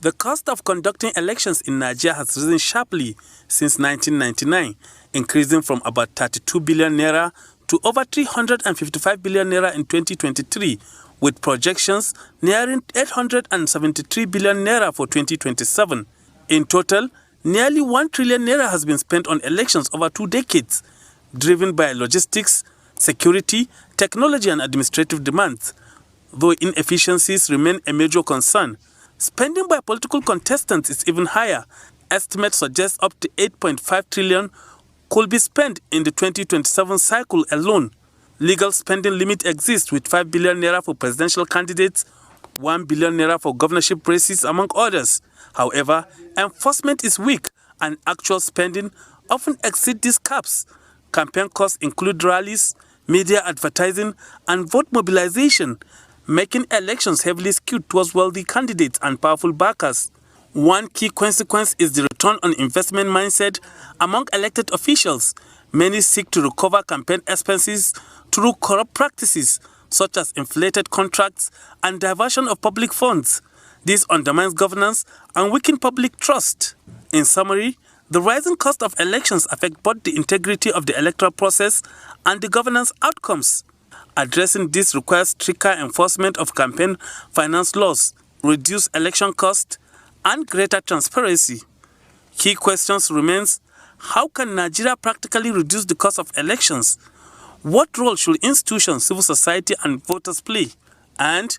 The cost of conducting elections in Nigeria has risen sharply since 1999, increasing from about 32 billion naira to over 355 billion naira in 2023, with projections nearing 873 billion naira for 2027. In total, nearly 1 trillion naira has been spent on elections over 2 decades, driven by logistics, security, technology and administrative demands. Though inefficiencies remain a major concern, spending by political contestants is even higher. Estimates suggest up to 8.5 trillion could be spent in the 2027 cycle alone. Legal spending limit exists with 5 billion naira for presidential candidates, 1 billion naira for governorship races, among others. However, enforcement is weak and actual spending often exceeds these caps. Campaign costs include rallies, media advertising, and vote mobilization, making elections heavily skewed towards wealthy candidates and powerful backers. One key consequence is the return on investment mindset among elected officials. Many seek to recover campaign expenses through corrupt practices, such as inflated contracts and diversion of public funds. This undermines governance and weakens public trust. In summary, the rising cost of elections affect both the integrity of the electoral process and the governance outcomes. Addressing this requires stricter enforcement of campaign finance laws, reduced election costs, and greater transparency. Key questions remains: how can Nigeria practically reduce the cost of elections? What role should institutions, civil society, and voters play? And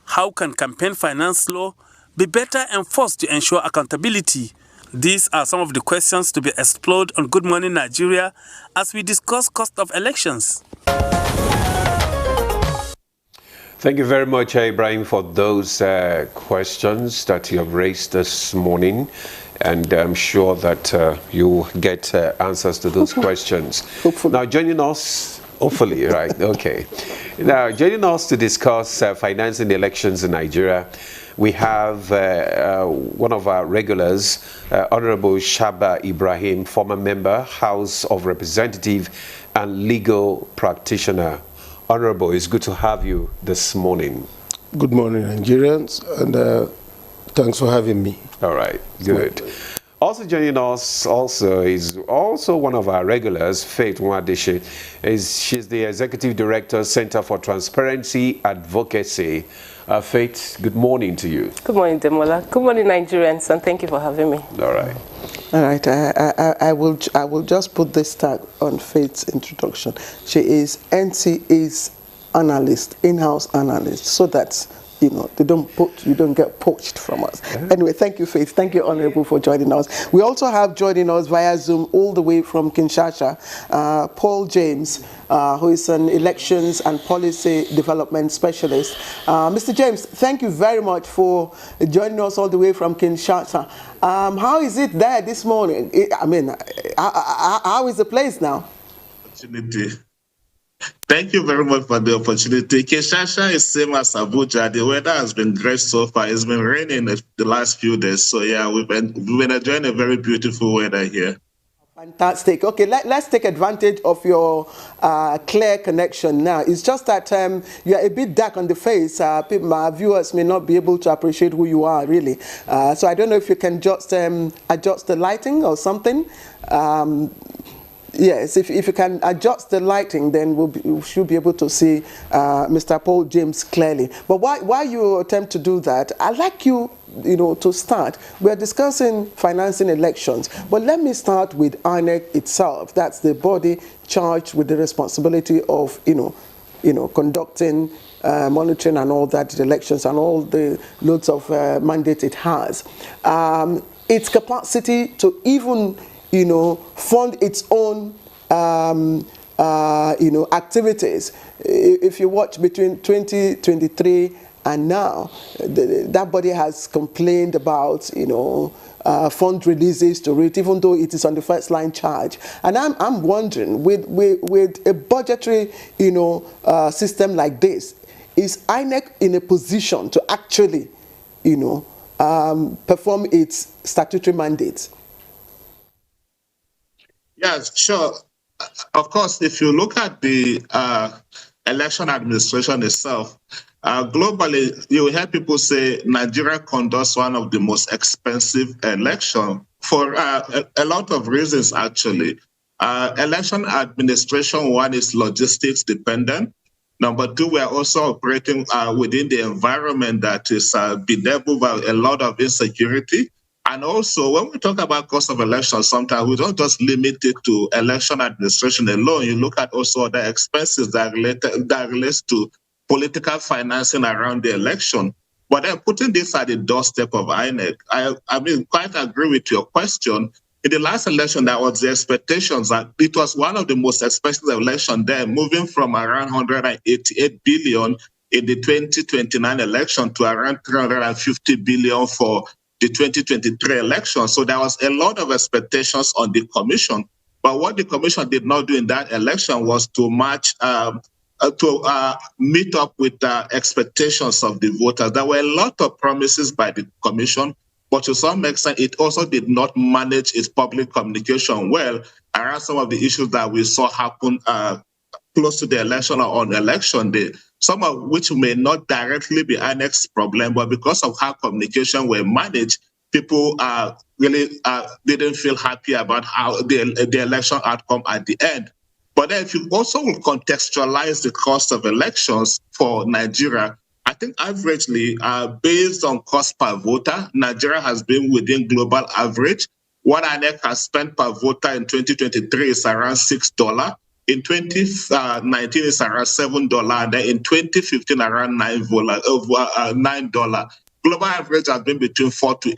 how can campaign finance law be better enforced to ensure accountability? These are some of the questions to be explored on Good Morning Nigeria as we discuss cost of elections. Thank you very much, Ibrahim, for those questions that you have raised this morning. And I'm sure that you get answers to those questions. Hopefully. Now, joining us, hopefully, right? Okay. Now, joining us to discuss financing elections in Nigeria, we have one of our regulars, Honorable Shaba Ibrahim, former member, House of Representative and legal practitioner. Honorable, it's good to have you this morning. Good morning, Nigerians, and thanks for having me. All right, good. Also joining us is one of our regulars, Faith Nwadeshe. She's the Executive Director, Center for Transparency Advocacy. Faith, good morning to you. Good morning, Demola. Good morning, Nigerians, and thank you for having me. All right. All right, I will just put this tag on Faith's introduction. She is NCA's analyst, in-house analyst, so that you don't get poached from us. Anyway, thank you, Faith. Thank you, Honorable, for joining us. We also have joining us via Zoom all the way from Kinshasa, Paul James, who is an elections and policy development specialist. Mr. James, thank you very much for joining us all the way from Kinshasa. How is it there this morning? How is the place now? Thank you very much for the opportunity. Kinshasa is same as Abuja. The weather has been great so far. It's been raining the last few days. So yeah, we've been enjoying a very beautiful weather here. Fantastic. Okay, let's take advantage of your clear connection now. It's just that you're a bit dark on the face. My viewers may not be able to appreciate who you are, really. So I don't know if you can just adjust the lighting or something. Yes, if you can adjust the lighting, then we should be able to see Mr. Paul James clearly. But while you attempt to do that, I'd like you to start. We're discussing financing elections, but let me start with INEC itself. That's the body charged with the responsibility of conducting, monitoring and all that, the elections and all the loads of mandate it has. Its capacity to even fund its own, activities. If you watch between 2023 and now, that body has complained about, fund releases to it, even though it is on the first line charge. And I'm wondering, with a budgetary, system like this, is INEC in a position to actually, perform its statutory mandates? Yes, sure. Of course, if you look at the election administration itself, Globally, you hear people say Nigeria conducts one of the most expensive elections for a lot of reasons, actually. Election administration, one, is logistics dependent. Number two, we are also operating within the environment that is bedeviled by a lot of insecurity. And also, when we talk about cost of elections, sometimes we don't just limit it to election administration alone. You look at also other expenses that relates to political financing around the election. But then putting this at the doorstep of INEC, I mean, quite agree with your question. In the last election, that was the expectations that it was one of the most expensive elections there, moving from around 188 billion in the 2029 election to around 350 billion for the 2023 election. So there was a lot of expectations on the commission. But what the commission did not do in that election was to match meet up with the expectations of the voters. There were a lot of promises by the commission, but to some extent, it also did not manage its public communication well around some of the issues that we saw happen close to the election or on election day, some of which may not directly be INEC's problem, but because of how communication were managed, people really didn't feel happy about how the election outcome at the end. But then if you also will contextualize the cost of elections for Nigeria, I think averagely, based on cost per voter, Nigeria has been within global average. What INEC has spent per voter in 2023 is around $6. In 2019, it's around $7, and then in 2015, around $9. Global average has been between $4 to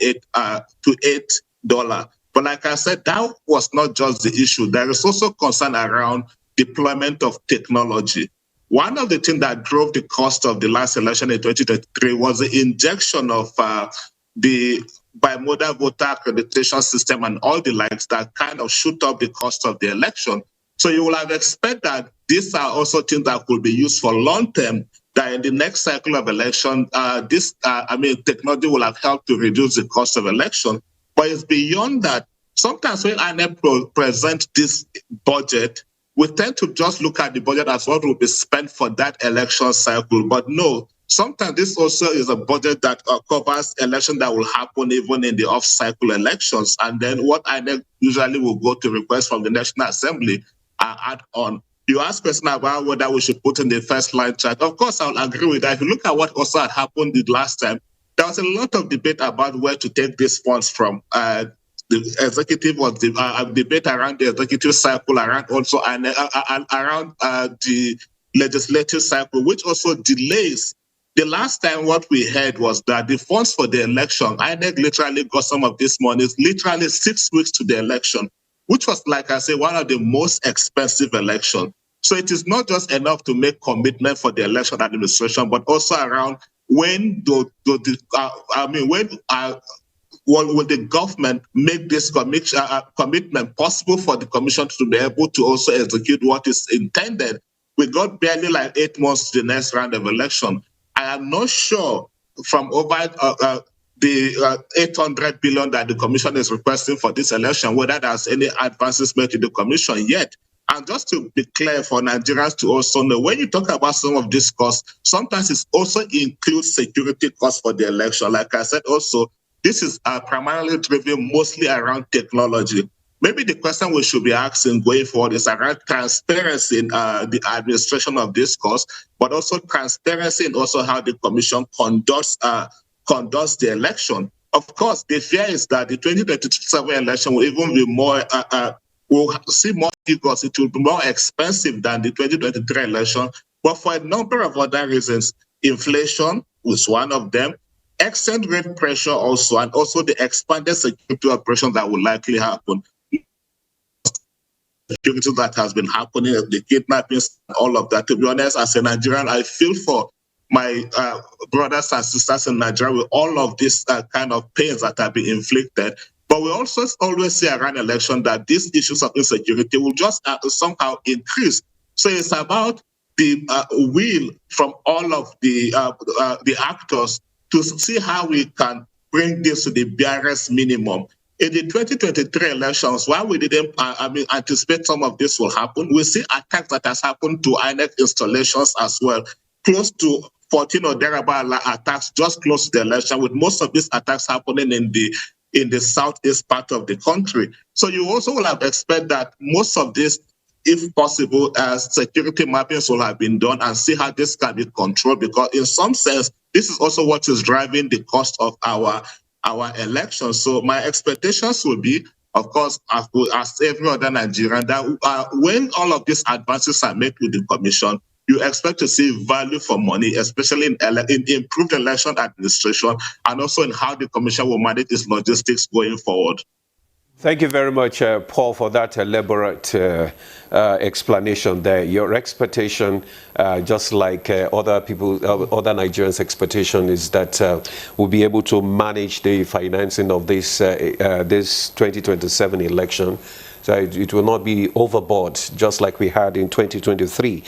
$8. But like I said, that was not just the issue. There is also concern around deployment of technology. One of the things that drove the cost of the last election in 2023 was the injection of the bimodal voter accreditation system and all the likes that kind of shoot up the cost of the election. So you will have expected that these are also things that could be used for long term, that in the next cycle of election, technology will have helped to reduce the cost of election. But it's beyond that. Sometimes when INEC present this budget, we tend to just look at the budget as what will be spent for that election cycle. But no, sometimes this also is a budget that covers election that will happen even in the off-cycle elections. And then what INEC usually will go to request from the National Assembly add on. You ask question about whether we should put in the first line chart. Of course, I'll agree with that. If you look at what also had happened the last time, there was a lot of debate about where to take these funds from. The executive was the debate around the executive cycle, around also around the legislative cycle, which also delays. The last time what we heard was that the funds for the election, INEC literally got some of this money literally 6 weeks to the election, which was, like I say, one of the most expensive elections. So it is not just enough to make commitment for the election administration, but also around when will the government make this commitment possible for the commission to be able to also execute what is intended? We got barely like 8 months to the next round of election. I am not sure from over the 800 billion that the commission is requesting for this election, whether there's any advances made to the commission yet. And just to be clear for Nigerians to also know, when you talk about some of these costs, sometimes it also includes security costs for the election. Like I said, also, this is primarily driven mostly around technology. Maybe the question we should be asking going forward is around transparency in the administration of this cost, but also transparency in also how the commission conducts the election. Of course, the fear is that the 2027 election will even be more, we'll see more figures. It will be more expensive than the 2023 election. But for a number of other reasons, inflation was one of them, exchange rate pressure also, and also the expanded security operation that will likely happen. Security that has been happening, the kidnappings, all of that. To be honest, as a Nigerian, I feel for my brothers and sisters in Nigeria with all of these kind of pains that have been inflicted. But we also always see around election that these issues of insecurity will just somehow increase. So it's about the will from all of the actors to see how we can bring this to the barest minimum. In the 2023 elections, while we didn't anticipate some of this will happen, we see attacks that has happened to INEC installations as well. Close to 14 or thereabout attacks just close to the election, with most of these attacks happening in the southeast part of the country. So you also will have expect that most of this, if possible, security mappings will have been done and see how this can be controlled, because in some sense, this is also what is driving the cost of our elections. So my expectations will be, of course, as every other Nigerian, that when all of these advances are made with the commission, you expect to see value for money, especially in improved election administration, and also in how the commission will manage its logistics going forward. Thank you very much, Paul, for that elaborate explanation there. Your expectation, just like other other Nigerians' expectation, is that we'll be able to manage the financing of this 2027 election. So it will not be overboard, just like we had in 2023.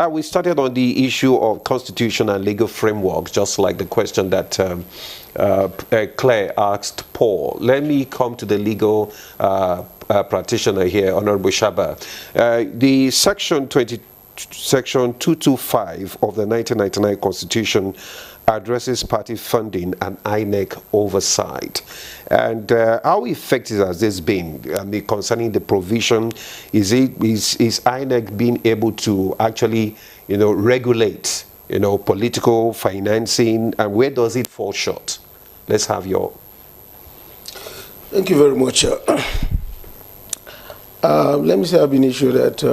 We started on the issue of constitution and legal framework, just like the question that Claire asked Paul. Let me come to the legal practitioner here, Honorable Shaba. The Section 225 of the 1999 Constitution addresses party funding and INEC oversight. And how effective has this been? I mean, concerning the provision, is INEC being able to actually, regulate, political financing, and where does it fall short? Let's have your. Thank you very much. Let me say I've been issued that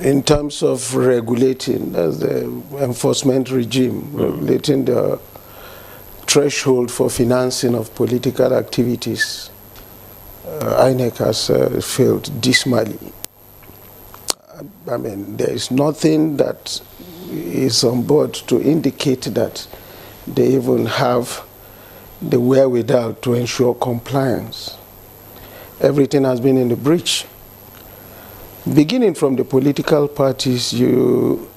in terms of regulating, as the enforcement regime, regulating the threshold for financing of political activities, INEC has failed dismally. I mean, there is nothing that is on board to indicate that they even have the wherewithal to ensure compliance. Everything has been in the breach. Beginning from the political parties, you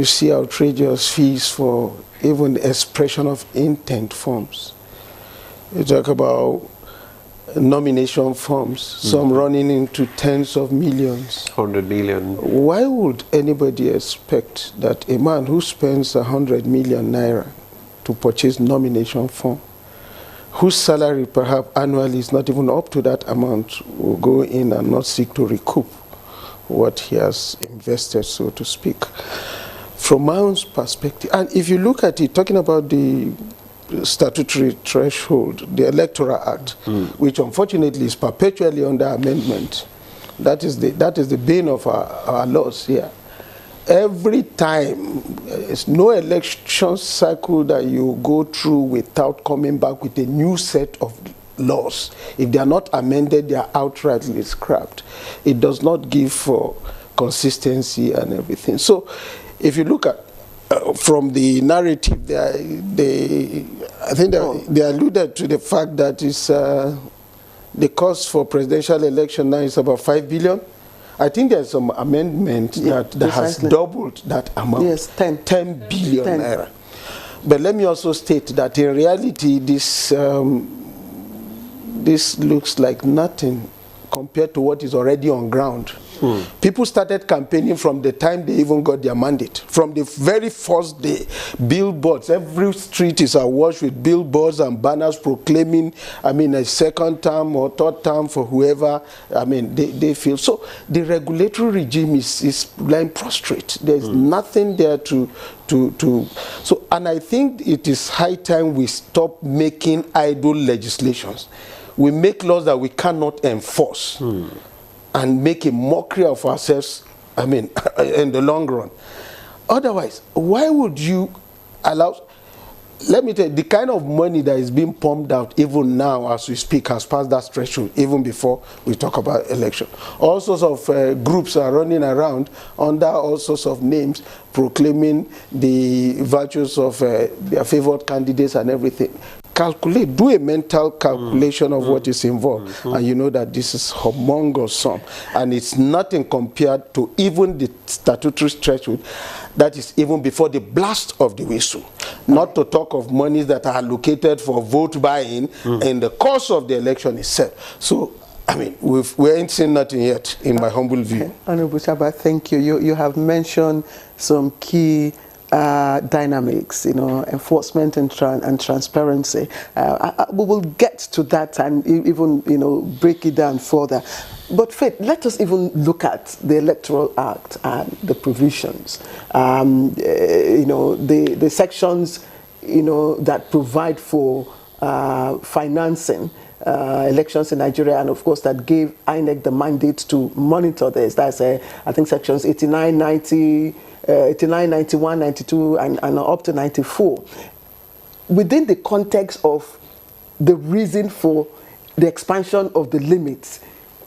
see outrageous fees for even the expression of intent forms. You talk about nomination forms, some running into tens of millions. 100 million. Why would anybody expect that a man who spends 100 million naira to purchase nomination form, whose salary perhaps annually is not even up to that amount, will go in and not seek to recoup what he has invested, so to speak? From my own perspective, and if you look at it, talking about the statutory threshold, the Electoral Act, which unfortunately is perpetually under amendment, that is the bane of our laws here. Every time, there's no election cycle that you go through without coming back with a new set of laws. If they are not amended, they are outrightly scrapped. It does not give for consistency and everything. So, if you look at from the narrative, I think they alluded to the fact that it's, the cost for presidential election now is about 5 billion. I think there's some amendment that has doubled that amount. Yes, 10 billion naira. But let me also state that in reality, this looks like nothing compared to what is already on ground. People started campaigning from the time they even got their mandate. From the very first day, billboards, every street is awash with billboards and banners proclaiming, a second term or third term for whoever, they feel. So the regulatory regime is lying prostrate. There's nothing there so, and I think it is high time we stop making idle legislations. We make laws that we cannot enforce. And make a mockery of ourselves, in the long run. Otherwise, why would you allow, let me tell you, the kind of money that is being pumped out even now as we speak has passed that threshold, even before we talk about election. All sorts of groups are running around under all sorts of names, proclaiming the virtues of their favored candidates and everything. Calculate, do a mental calculation of what is involved, and you know that this is humongous sum, and it's nothing compared to even the statutory threshold that is even before the blast of the whistle. Not to talk of monies that are allocated for vote buying in the course of the election itself. So, we ain't seen nothing yet, in my humble view. Honorable Shaba, thank you. You have mentioned some key dynamics, enforcement and transparency. We will get to that and even, break it down further. But Faith, let us even look at the Electoral Act and the provisions. The sections, that provide for financing elections in Nigeria, and of course that gave INEC the mandate to monitor this. That's I think sections 89, 90, 89, 91, 92, and up to 94. Within the context of the reason for the expansion of the limits,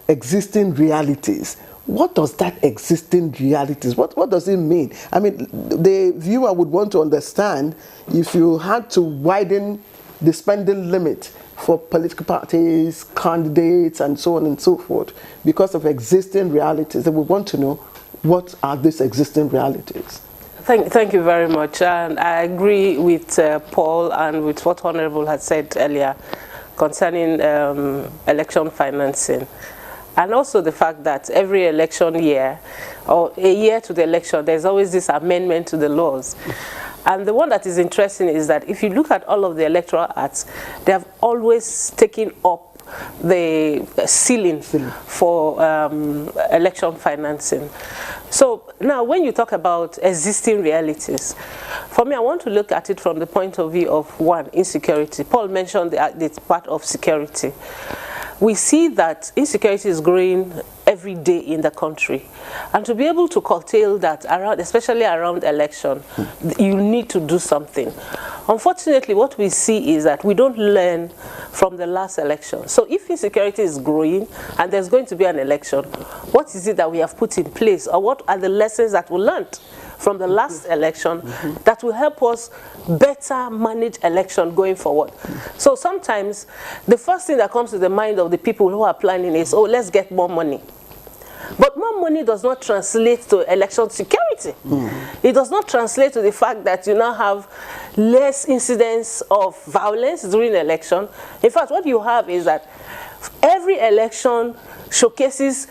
existing realities, what does that existing realities, what does it mean? I mean, the viewer would want to understand if you had to widen the spending limit for political parties, candidates, and so on and so forth, because of existing realities. They would want to know, what are these existing realities? Thank you very much. And I agree with Paul and with what Honorable had said earlier concerning election financing. And also the fact that every election year, or a year to the election, there's always this amendment to the laws. And the one that is interesting is that if you look at all of the electoral acts, they have always taken up the ceiling for election financing. So now when you talk about existing realities, for me, I want to look at it from the point of view of, one, insecurity. Paul mentioned the part of security. We see that insecurity is growing every day in the country. And to be able to curtail that, especially around election, you need to do something. Unfortunately, what we see is that we don't learn from the last election. So if insecurity is growing and there's going to be an election, what is it that we have put in place, or what are the lessons that we learned from the last election that will help us better manage election going forward? So sometimes the first thing that comes to the mind of the people who are planning is, oh, let's get more money. But more money does not translate to election security. It does not translate to the fact that you now have less incidents of violence during election. In fact, what you have is that every election showcases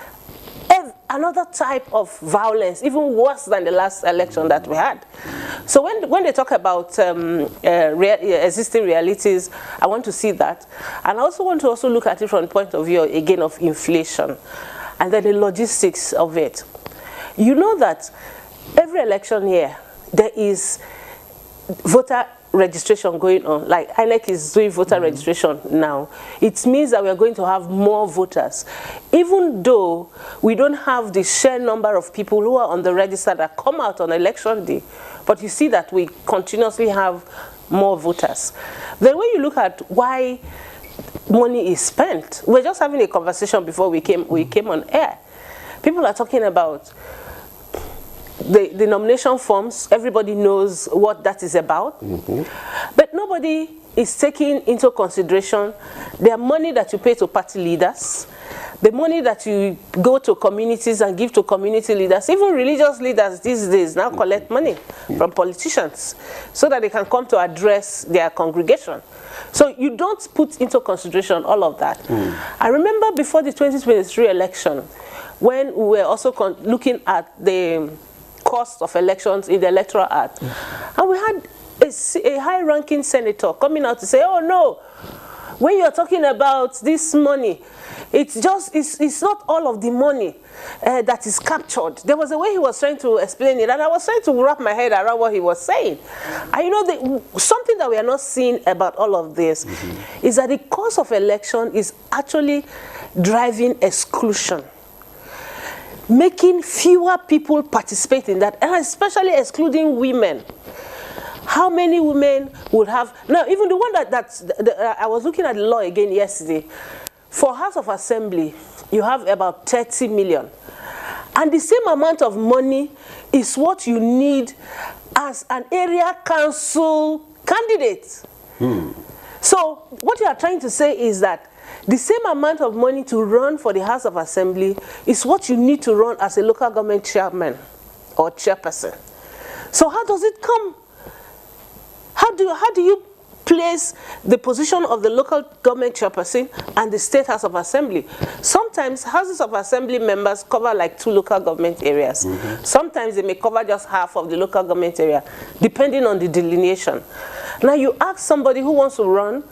another type of violence, even worse than the last election that we had. So when they talk about existing realities, I want to see that. And I also want to look at it from the point of view, again, of inflation, and then the logistics of it. You know that every election year, there is voter registration going on. Like INEC is doing voter registration now. It means that we are going to have more voters. Even though we don't have the sheer number of people who are on the register that come out on election day, but you see that we continuously have more voters. Then when you look at why money is spent, we're just having a conversation before we came on air. People are talking about the nomination forms. Everybody knows what that is about. But nobody is taking into consideration the money that you pay to party leaders, the money that you go to communities and give to community leaders. Even religious leaders these days now collect money from politicians so that they can come to address their congregation. So you don't put into consideration all of that. I remember before the 2023 election, when we were also looking at the cost of elections in the Electoral Act, and we had a high-ranking senator coming out to say, oh no, when you're talking about this money, it's not all of the money that is captured. There was a way he was trying to explain it, and I was trying to wrap my head around what he was saying. And you know, something that we are not seeing about all of this is that the cost of election is actually driving exclusion, making fewer people participate in that, and especially excluding women. How many women would have, now even the one I was looking at the law again yesterday, for House of Assembly, you have about 30 million. And the same amount of money is what you need as an area council candidate. So what you are trying to say is that the same amount of money to run for the House of Assembly is what you need to run as a local government chairman or chairperson. So how does it come? How do you plays the position of the local government chairperson and the State House of Assembly. Sometimes houses of assembly members cover like 2 local government areas. Sometimes they may cover just half of the local government area, depending on the delineation. Now you ask somebody who wants to run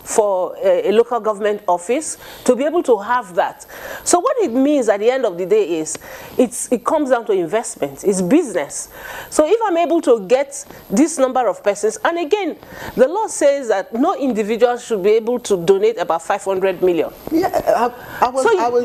for a local government office to be able to have that. So what it means at the end of the day is it comes down to investment. It's business. So if I'm able to get this number of persons, and again, the law says that no individual should be able to donate about 500 million. Yeah, I was.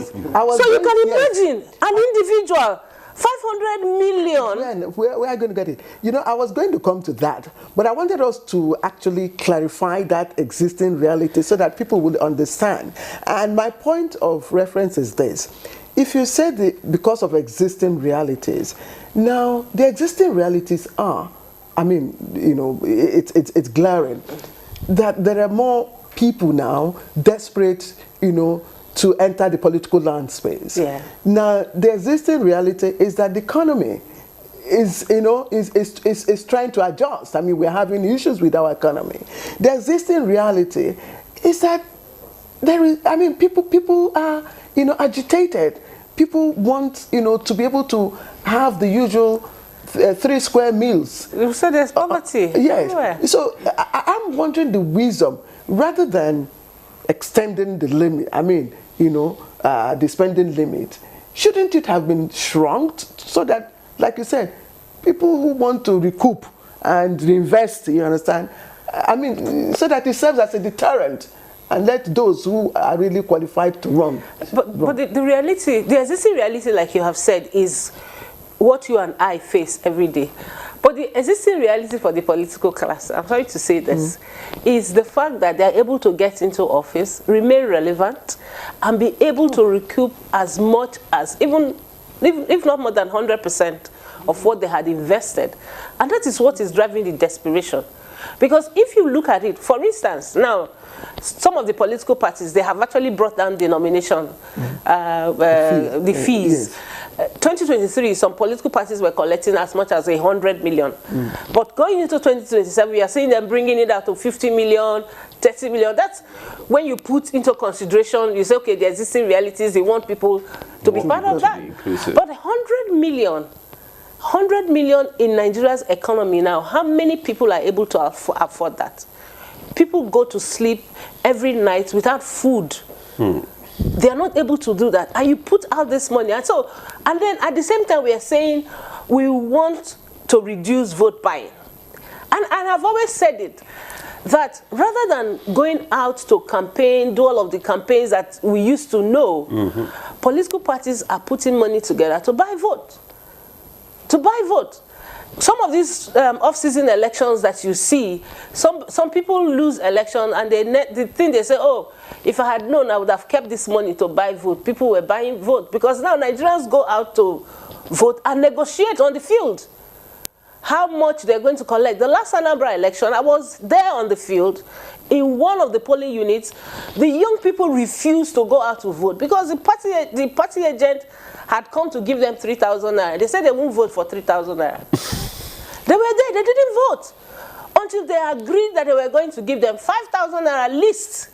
So you can imagine an individual 500 million. Where are you going to get it? You know, I was going to come to that, but I wanted us to actually clarify that existing reality so that people would understand. And my point of reference is this. If you say because of existing realities, now the existing realities are, I mean, you know, it's glaring that there are more people now desperate, you know, to enter the political land space. Yeah. Now, the existing reality is that the economy is, you know, is trying to adjust. I mean, we're having issues with our economy. The existing reality is that there is, I mean, people are, you know, agitated. People want, you know, to be able to have the usual 3 square meals. You said there's poverty. Yes. Everywhere. So I'm wondering the wisdom, rather than extending the limit, I mean, you know, the spending limit, shouldn't it have been shrunk so that, like you said, people who want to recoup and reinvest, you understand, I mean, so that it serves as a deterrent and let those who are really qualified to run. But the reality, the existing reality, like you have said, is what you and I face every day. But the existing reality for the political class, I'm sorry to say this, is the fact that they're able to get into office, remain relevant, and be able to recoup as much as, even if not more than 100% of what they had invested. And that is what is driving the desperation. Because if you look at it, for instance, now, some of the political parties, they have actually brought down the nomination, the fees. Yes. 2023, some political parties were collecting as much as 100 million. But going into 2027, we are seeing them bringing it out to 50 million, 30 million. That's when you put into consideration, you say, okay, the existing realities, they want people to be part of that. But 100 million in Nigeria's economy now, how many people are able to afford that? People go to sleep every night without food. They are not able to do that. And you put out this money. And then at the same time, we are saying we want to reduce vote buying. And I've always said it, that rather than going out to campaign, do all of the campaigns that we used to know, political parties are putting money together to buy vote. To buy vote. Some of these off-season elections that you see, some people lose election and they think, they say, oh, if I had known, I would have kept this money to buy vote. People were buying vote because now Nigerians go out to vote and negotiate on the field how much they're going to collect. The last Anambra election, I was there on the field in one of the polling units. The young people refused to go out to vote because the party agent had come to give them 3,000 naira. They said they won't vote for 3,000 naira. They were there, they didn't vote until they agreed that they were going to give them 5,000 naira list.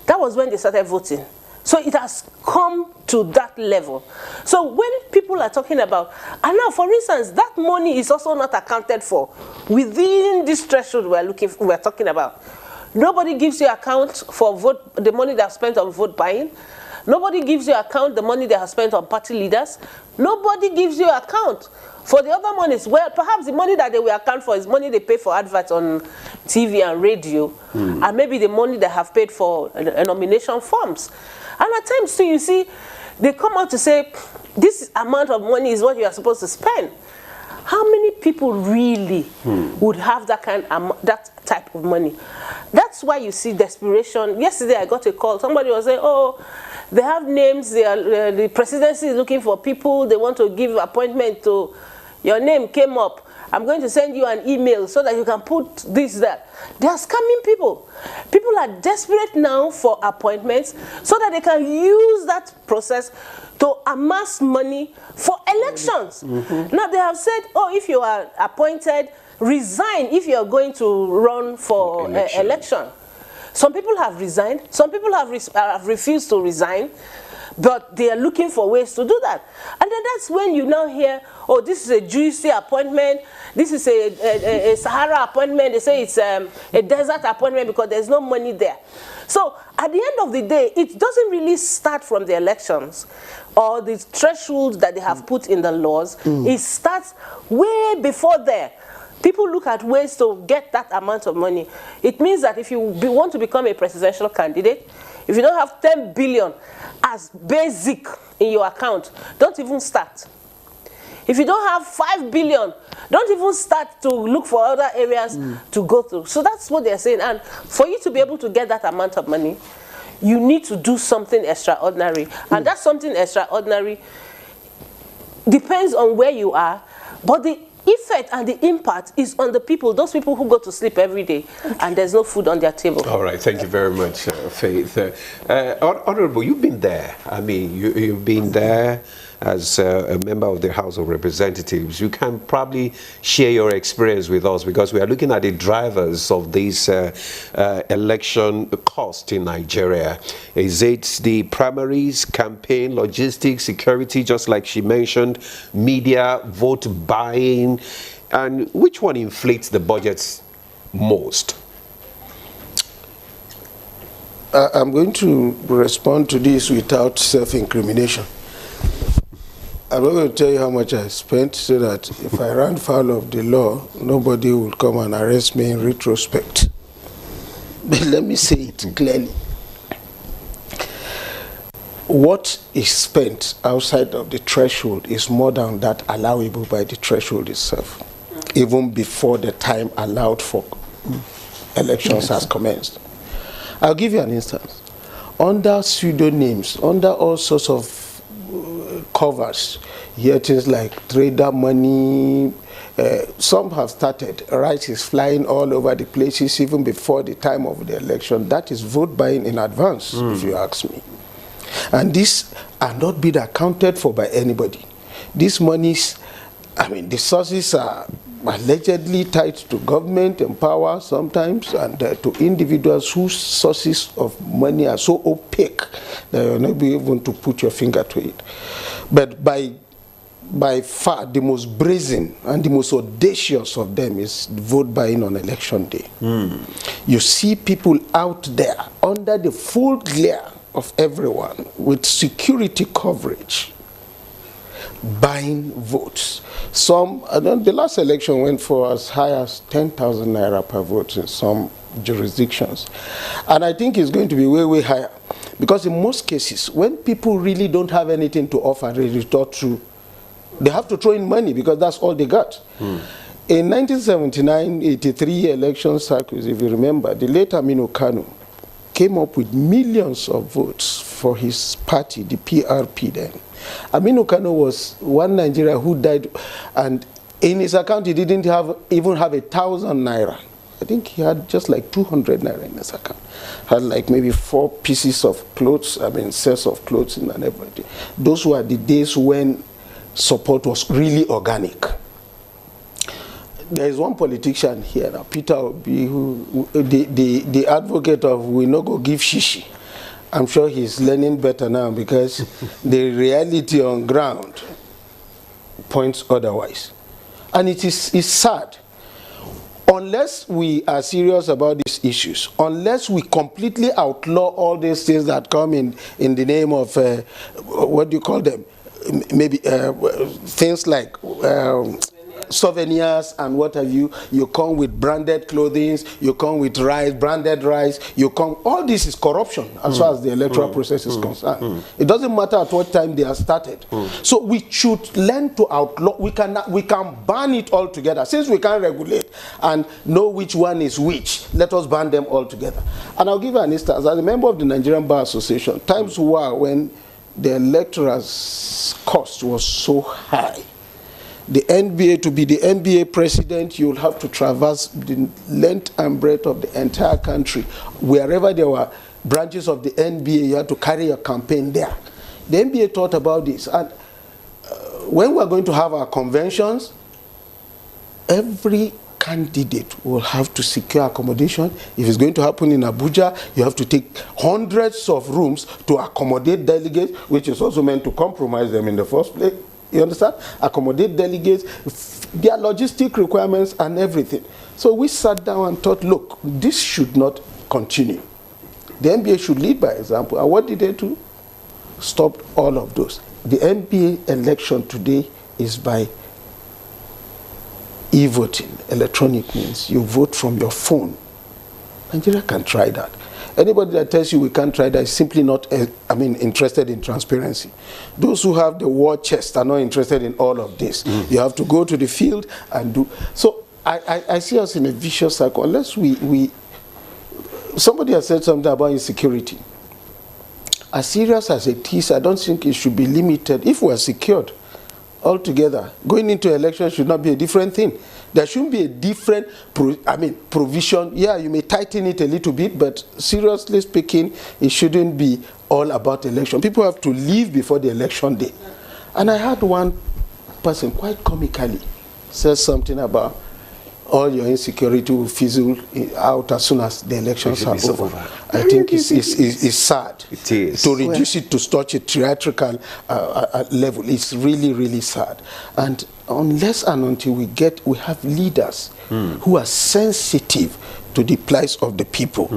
That was when they started voting. So it has come to that level. So when people are talking about, and now for instance, that money is also not accounted for within this threshold we're talking about. Nobody gives you account for the money they have spent on vote buying. Nobody gives you account the money they have spent on party leaders. Nobody gives you account for the other monies. Well, perhaps the money that they will account for is money they pay for adverts on TV and radio, and maybe the money they have paid for nomination forms. And at times too, you see, they come out to say, this amount of money is what you are supposed to spend. How many people really would have that type of money? That's why you see desperation. Yesterday I got a call. Somebody was saying, oh, they have names. The presidency is looking for people. They want to give appointment to. Your name came up. I'm going to send you an email so that you can put this, that. They are scamming people. People are desperate now for appointments so that they can use that process to amass money for elections. Now they have said, oh, if you are appointed, resign if you're going to run for election. Some people have resigned. Some people have refused to resign, but they are looking for ways to do that. And then that's when you now hear, oh, this is a juicy appointment. This is a Sahara appointment. They say it's a desert appointment because there's no money there. So at the end of the day, it doesn't really start from the elections or the thresholds that they have put in the laws. It starts way before there. People look at ways to get that amount of money. It means that if you want to become a presidential candidate, if you don't have 10 billion as basic in your account, don't even start. If you don't have 5 billion, don't even start to look for other areas to go to. So that's what they're saying. And for you to be able to get that amount of money, you need to do something extraordinary. And that something extraordinary depends on where you are, but the effect and the impact is on the people, those people who go to sleep every day and there's no food on their table. All right, thank you very much, Faith. Honorable, you've been there. I mean, you've been there as a member of the House of Representatives. You can probably share your experience with us because we are looking at the drivers of this election cost in Nigeria. Is it the primaries, campaign, logistics, security, just like she mentioned, media, vote buying, and which one inflates the budgets most? I'm going to respond to this without self-incrimination. I'm not going to tell you how much I spent so that if I ran foul of the law, nobody will come and arrest me in retrospect. But let me say it clearly. What is spent outside of the threshold is more than that allowable by the threshold itself, even before the time allowed for elections has commenced. I'll give you an instance. Under pseudonyms, under all sorts of covers, here things like trader money, some have started. Rice is flying all over the places even before the time of the election. That is vote buying in advance, if you ask me. And these are not being accounted for by anybody. These monies, I mean, the sources are allegedly tied to government and power sometimes, and to individuals whose sources of money are so opaque that you'll not be able to put your finger to it. But by far the most brazen and the most audacious of them is vote buying on election day. You see people out there under the full glare of everyone with security coverage buying votes. Some, the last election went for as high as 10,000 naira per vote in some jurisdictions. And I think it's going to be way, way higher. Because in most cases, when people really don't have anything to offer, they resort to, they have to throw in money because that's all they got. In 1979-83 election cycles, if you remember, the late Aminu Kano came up with millions of votes for his party, the PRP then. Aminu Kano was one Nigerian who died, and in his account he didn't even have 1,000 naira. I think he had just like 200 naira in his account. Had like maybe 4 pieces of clothes, I mean sets of clothes and everything. Those were the days when support was really organic. There is one politician here now, Peter Obi, who the advocate of we no go give shishi. I'm sure he's learning better now because the reality on ground points otherwise. And it is sad. Unless we are serious about these issues, unless we completely outlaw all these things that come in the name of, what do you call them? Maybe things like souvenirs and what have you. You come with branded clothing, you come with rice, branded rice, you come, all this is corruption as far as the electoral process is concerned. It doesn't matter at what time they are started. So we should learn to outlaw. We can ban it all together. Since we can't regulate and know which one is which, let us ban them all together. And I'll give you an instance. As a member of the Nigerian Bar Association, times were when the electoral cost was so high. The NBA, to be the NBA president, you'll have to traverse the length and breadth of the entire country. Wherever there were branches of the NBA, you had to carry your campaign there. The NBA thought about this. And when we're going to have our conventions, every candidate will have to secure accommodation. If it's going to happen in Abuja, you have to take hundreds of rooms to accommodate delegates, which is also meant to compromise them in the first place. You understand? Accommodate delegates, their logistic requirements and everything. So we sat down and thought, look, this should not continue. The NBA should lead by example. And what did they do? Stopped all of those. The NBA election today is by e-voting, electronic means. You vote from your phone. Nigeria can try that. Anybody that tells you we can't try that is simply not, interested in transparency. Those who have the war chest are not interested in all of this. You have to go to the field and do. So I see us in a vicious cycle. Unless somebody has said something about insecurity. As serious as it is, I don't think it should be limited. If we are secured altogether, going into election should not be a different thing. There shouldn't be a different provision. Yeah, you may tighten it a little bit, but seriously speaking, it shouldn't be all about election. People have to leave before the election day. And I heard one person quite comically say something about all your insecurity will fizzle out as soon as the elections are over. I think it's sad. It is. To reduce it to such a theatrical level, it's really, really sad. And unless and until we have leaders who are sensitive to the plight of the people,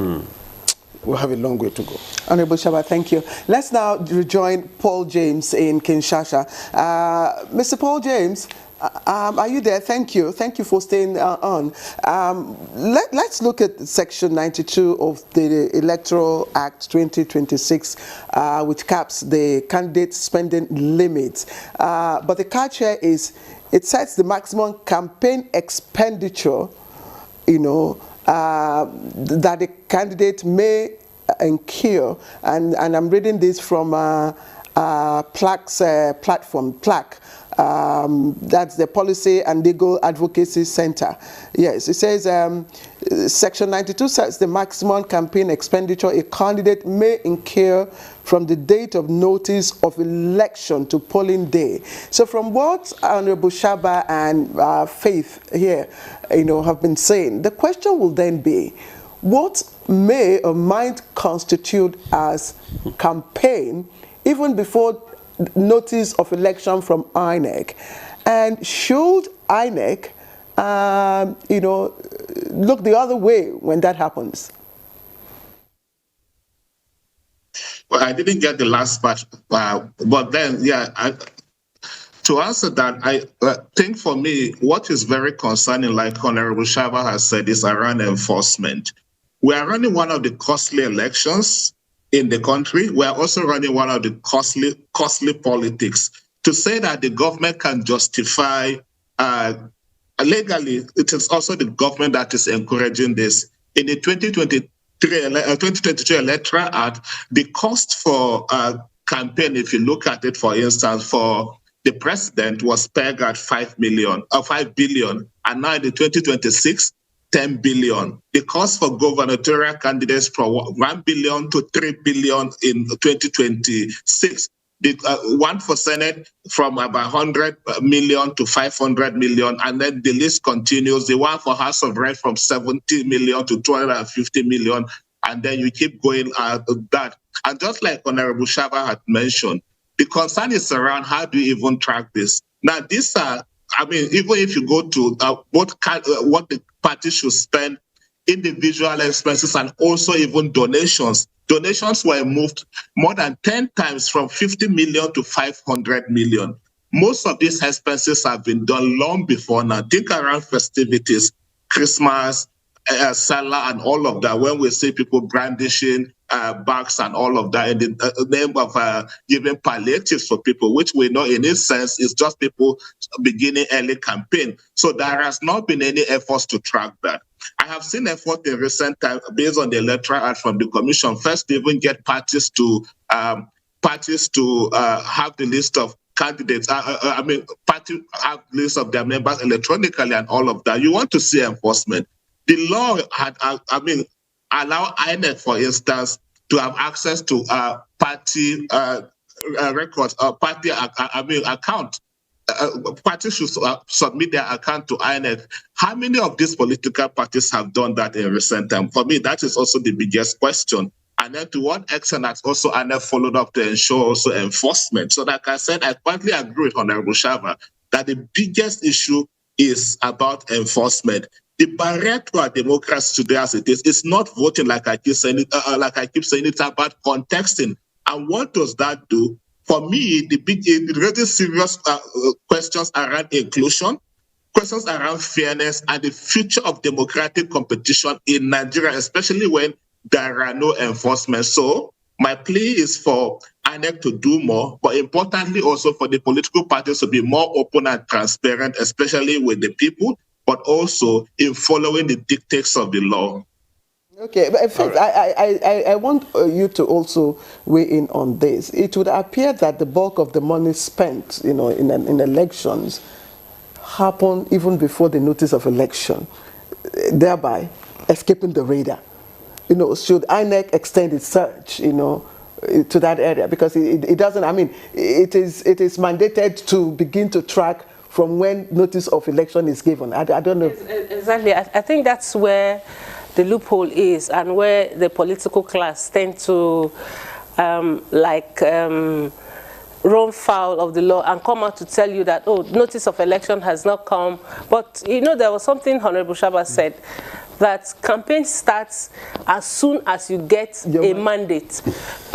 we'll have a long way to go. Honorable Shaba, thank you. Let's now rejoin Paul James in Kinshasa. Mr. Paul James, are you there? Thank you. Thank you for staying on. Let's look at Section 92 of the Electoral Act 2026, which caps the candidate spending limits. But the catch here is it sets the maximum campaign expenditure, that the candidate may incur. And I'm reading this from PLAC's platform, PLAC. That's the Policy and Legal Advocacy Center. Yes, it says Section 92 sets the maximum campaign expenditure a candidate may incur from the date of notice of election to polling day. So from what Honorable Shaba and Faith here, have been saying, the question will then be, what may or might constitute as campaign even before notice of election from INEC, and should INEC, look the other way when that happens? Well, I didn't get the last part, but then, to answer that, I think for me, what is very concerning, like Honorable Shaba has said, is around enforcement. We are running one of the costly elections in the country. We are also running one of the costly politics. To say that the government can justify legally, it is also the government that is encouraging this. In the 2023 Electoral Act, the cost for campaign, if you look at it, for instance, for the president was pegged at 5 billion, and now in the 2026, 10 billion. The cost for gubernatorial candidates from 1 billion to 3 billion in 2026. The one for Senate from about 100 million to 500 million, and then the list continues. The one for House of Reps from 70 million to 250 million, and then you keep going that. And just like Honorable Shaba had mentioned, the concern is around how do you even track this? Now, these are, even if you go to what the party should spend, individual expenses, and also even donations. Donations were moved more than 10 times from 50 million to 500 million. Most of these expenses have been done long before now. Think around festivities, Christmas, Salah, and all of that, when we see people brandishing bags and all of that in the name of giving palliatives for people, which we know in this sense is just people beginning early campaign. So there has not been any efforts to track that. I have seen effort in recent time based on the Electoral Act from the Commission, first to even get parties to have the list of candidates. Parties have lists of their members electronically and all of that. You want to see enforcement. The law had, allow INEC, for instance, to have access to party records, party account. parties should submit their account to INEC. How many of these political parties have done that in recent time? For me, that is also the biggest question. And then to what extent has also INEC followed up to ensure also enforcement? So like I said, I partly agree with Honorable Shava that the biggest issue is about enforcement. The barrier to our democracy today as it is not voting like I keep saying it's about contexting. And what does that do? For me, it raises serious questions around inclusion, questions around fairness, and the future of democratic competition in Nigeria, especially when there are no enforcement. So my plea is for INEC to do more, but importantly also for the political parties to be more open and transparent, especially with the people, but also in following the dictates of the law. Okay, but I want you to also weigh in on this. It would appear that the bulk of the money spent, in elections, happen even before the notice of election, thereby escaping the radar. Should INEC extend its search, to that area? Because it doesn't. I mean, it is mandated to begin to track from when notice of election is given. I don't know. Exactly. I think that's where the loophole is, and where the political class tend to run foul of the law and come out to tell you that, oh, notice of election has not come. But there was something Honorable Shaba said, that campaign starts as soon as you get a mandate.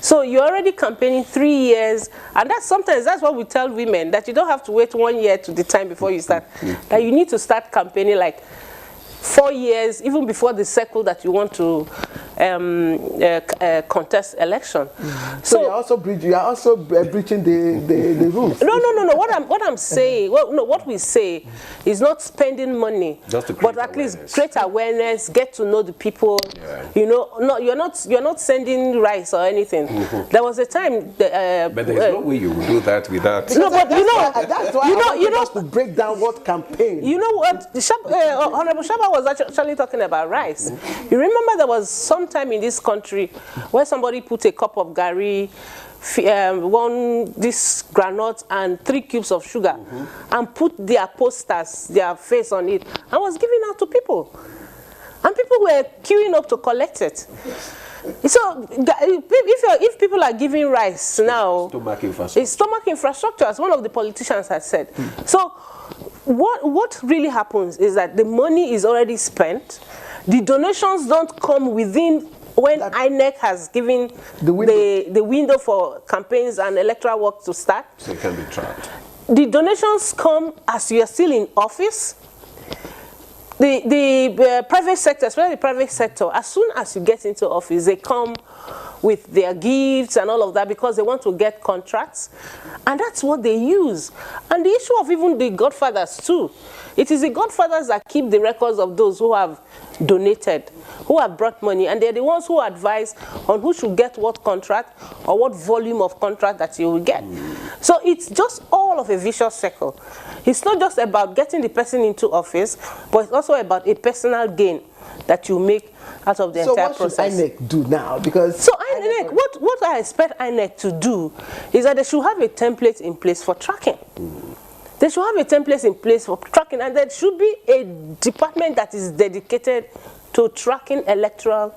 So you're already campaigning 3 years, and sometimes that's what we tell women, that you don't have to wait 1 year to the time before you start. That you need to start campaigning like 4 years, even before the cycle that you want to contest election. So you're also breaching the rules. No. What I'm saying, what we say is not spending money, but at least create awareness, get to know the people. Yeah. You're not sending rice or anything. There was a time. But there's no way you will do that without. No, but that's why I want us to break down what campaign. You know what? Honorable Shaba was actually talking about rice. You remember there was some time in this country where somebody put a cup of gari, this granite and 3 cubes of sugar, and put their posters, their face on it, and was giving out to people. And people were queuing up to collect it. So if people are giving rice now, it's stomach infrastructure, as one of the politicians had said. So what really happens is that the money is already spent. The donations don't come within when INEC has given the window for campaigns and electoral work to start. So it can be tracked. The donations come as you are still in office. The private sector, especially the private sector, as soon as you get into office, they come with their gifts and all of that because they want to get contracts. And that's what they use. And the issue of even the godfathers too. It is the godfathers that keep the records of those who have donated, who have brought money, and they're the ones who advise on who should get what contract or what volume of contract that you will get. So it's just all of a vicious circle. It's not just about getting the person into office, but it's also about a personal gain that you make out of the entire process. So what should INEC do now? Because INEC, what I expect INEC to do is that they should have a template in place for tracking. They should have a template in place for tracking, and there should be a department that is dedicated to tracking electoral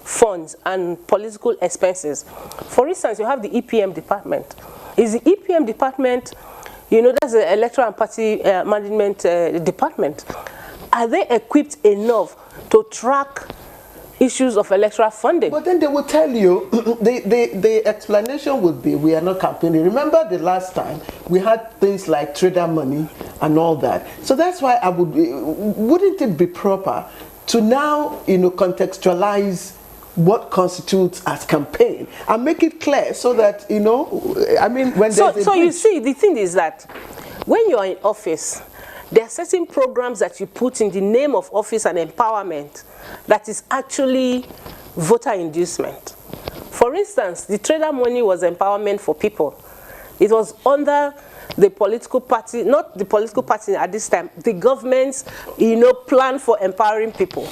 funds and political expenses. For instance, you have the EPM department. Is the EPM department, that's the Electoral and Party Management Department. Are they equipped enough to track issues of electoral funding? But then they will tell you, the explanation would be, we are not campaigning. Remember the last time we had things like trader money and all that. So that's why wouldn't it be proper to now, contextualize what constitutes as campaign and make it clear so that, when So you see, the thing is that when you're in office, there are certain programs that you put in the name of office and empowerment that is actually voter inducement. For instance, the trader money was empowerment for people. It was under the political party, not the political party at this time, the government's, plan for empowering people.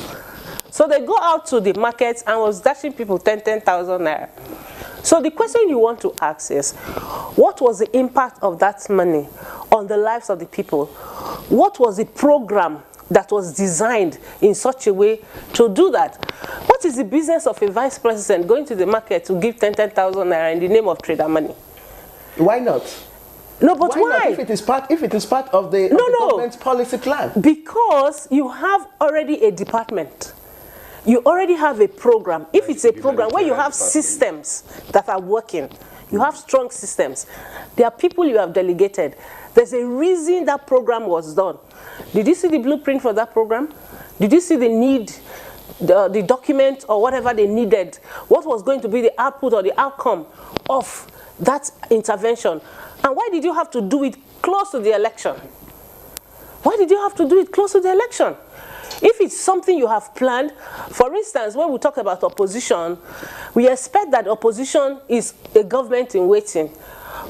So they go out to the markets and was dashing people 10,000 naira. So the question you want to ask is, what was the impact of that money on on the lives of the people. What was the program that was designed in such a way to do that? What is the business of a vice president going to the market to give 10,000 naira in the name of trader money? Why not? No, but why? Not? If it is part of the, government's policy plan. Because you have already a department. You already have a program. If it's a program where you have systems that are working, you have strong systems, there are people you have delegated. There's a reason that program was done. Did you see the blueprint for that program? Did you see the need, the document or whatever they needed? What was going to be the output or the outcome of that intervention? And why did you have to do it close to the election? Why did you have to do it close to the election? If it's something you have planned, for instance, when we talk about opposition, we expect that opposition is a government in waiting.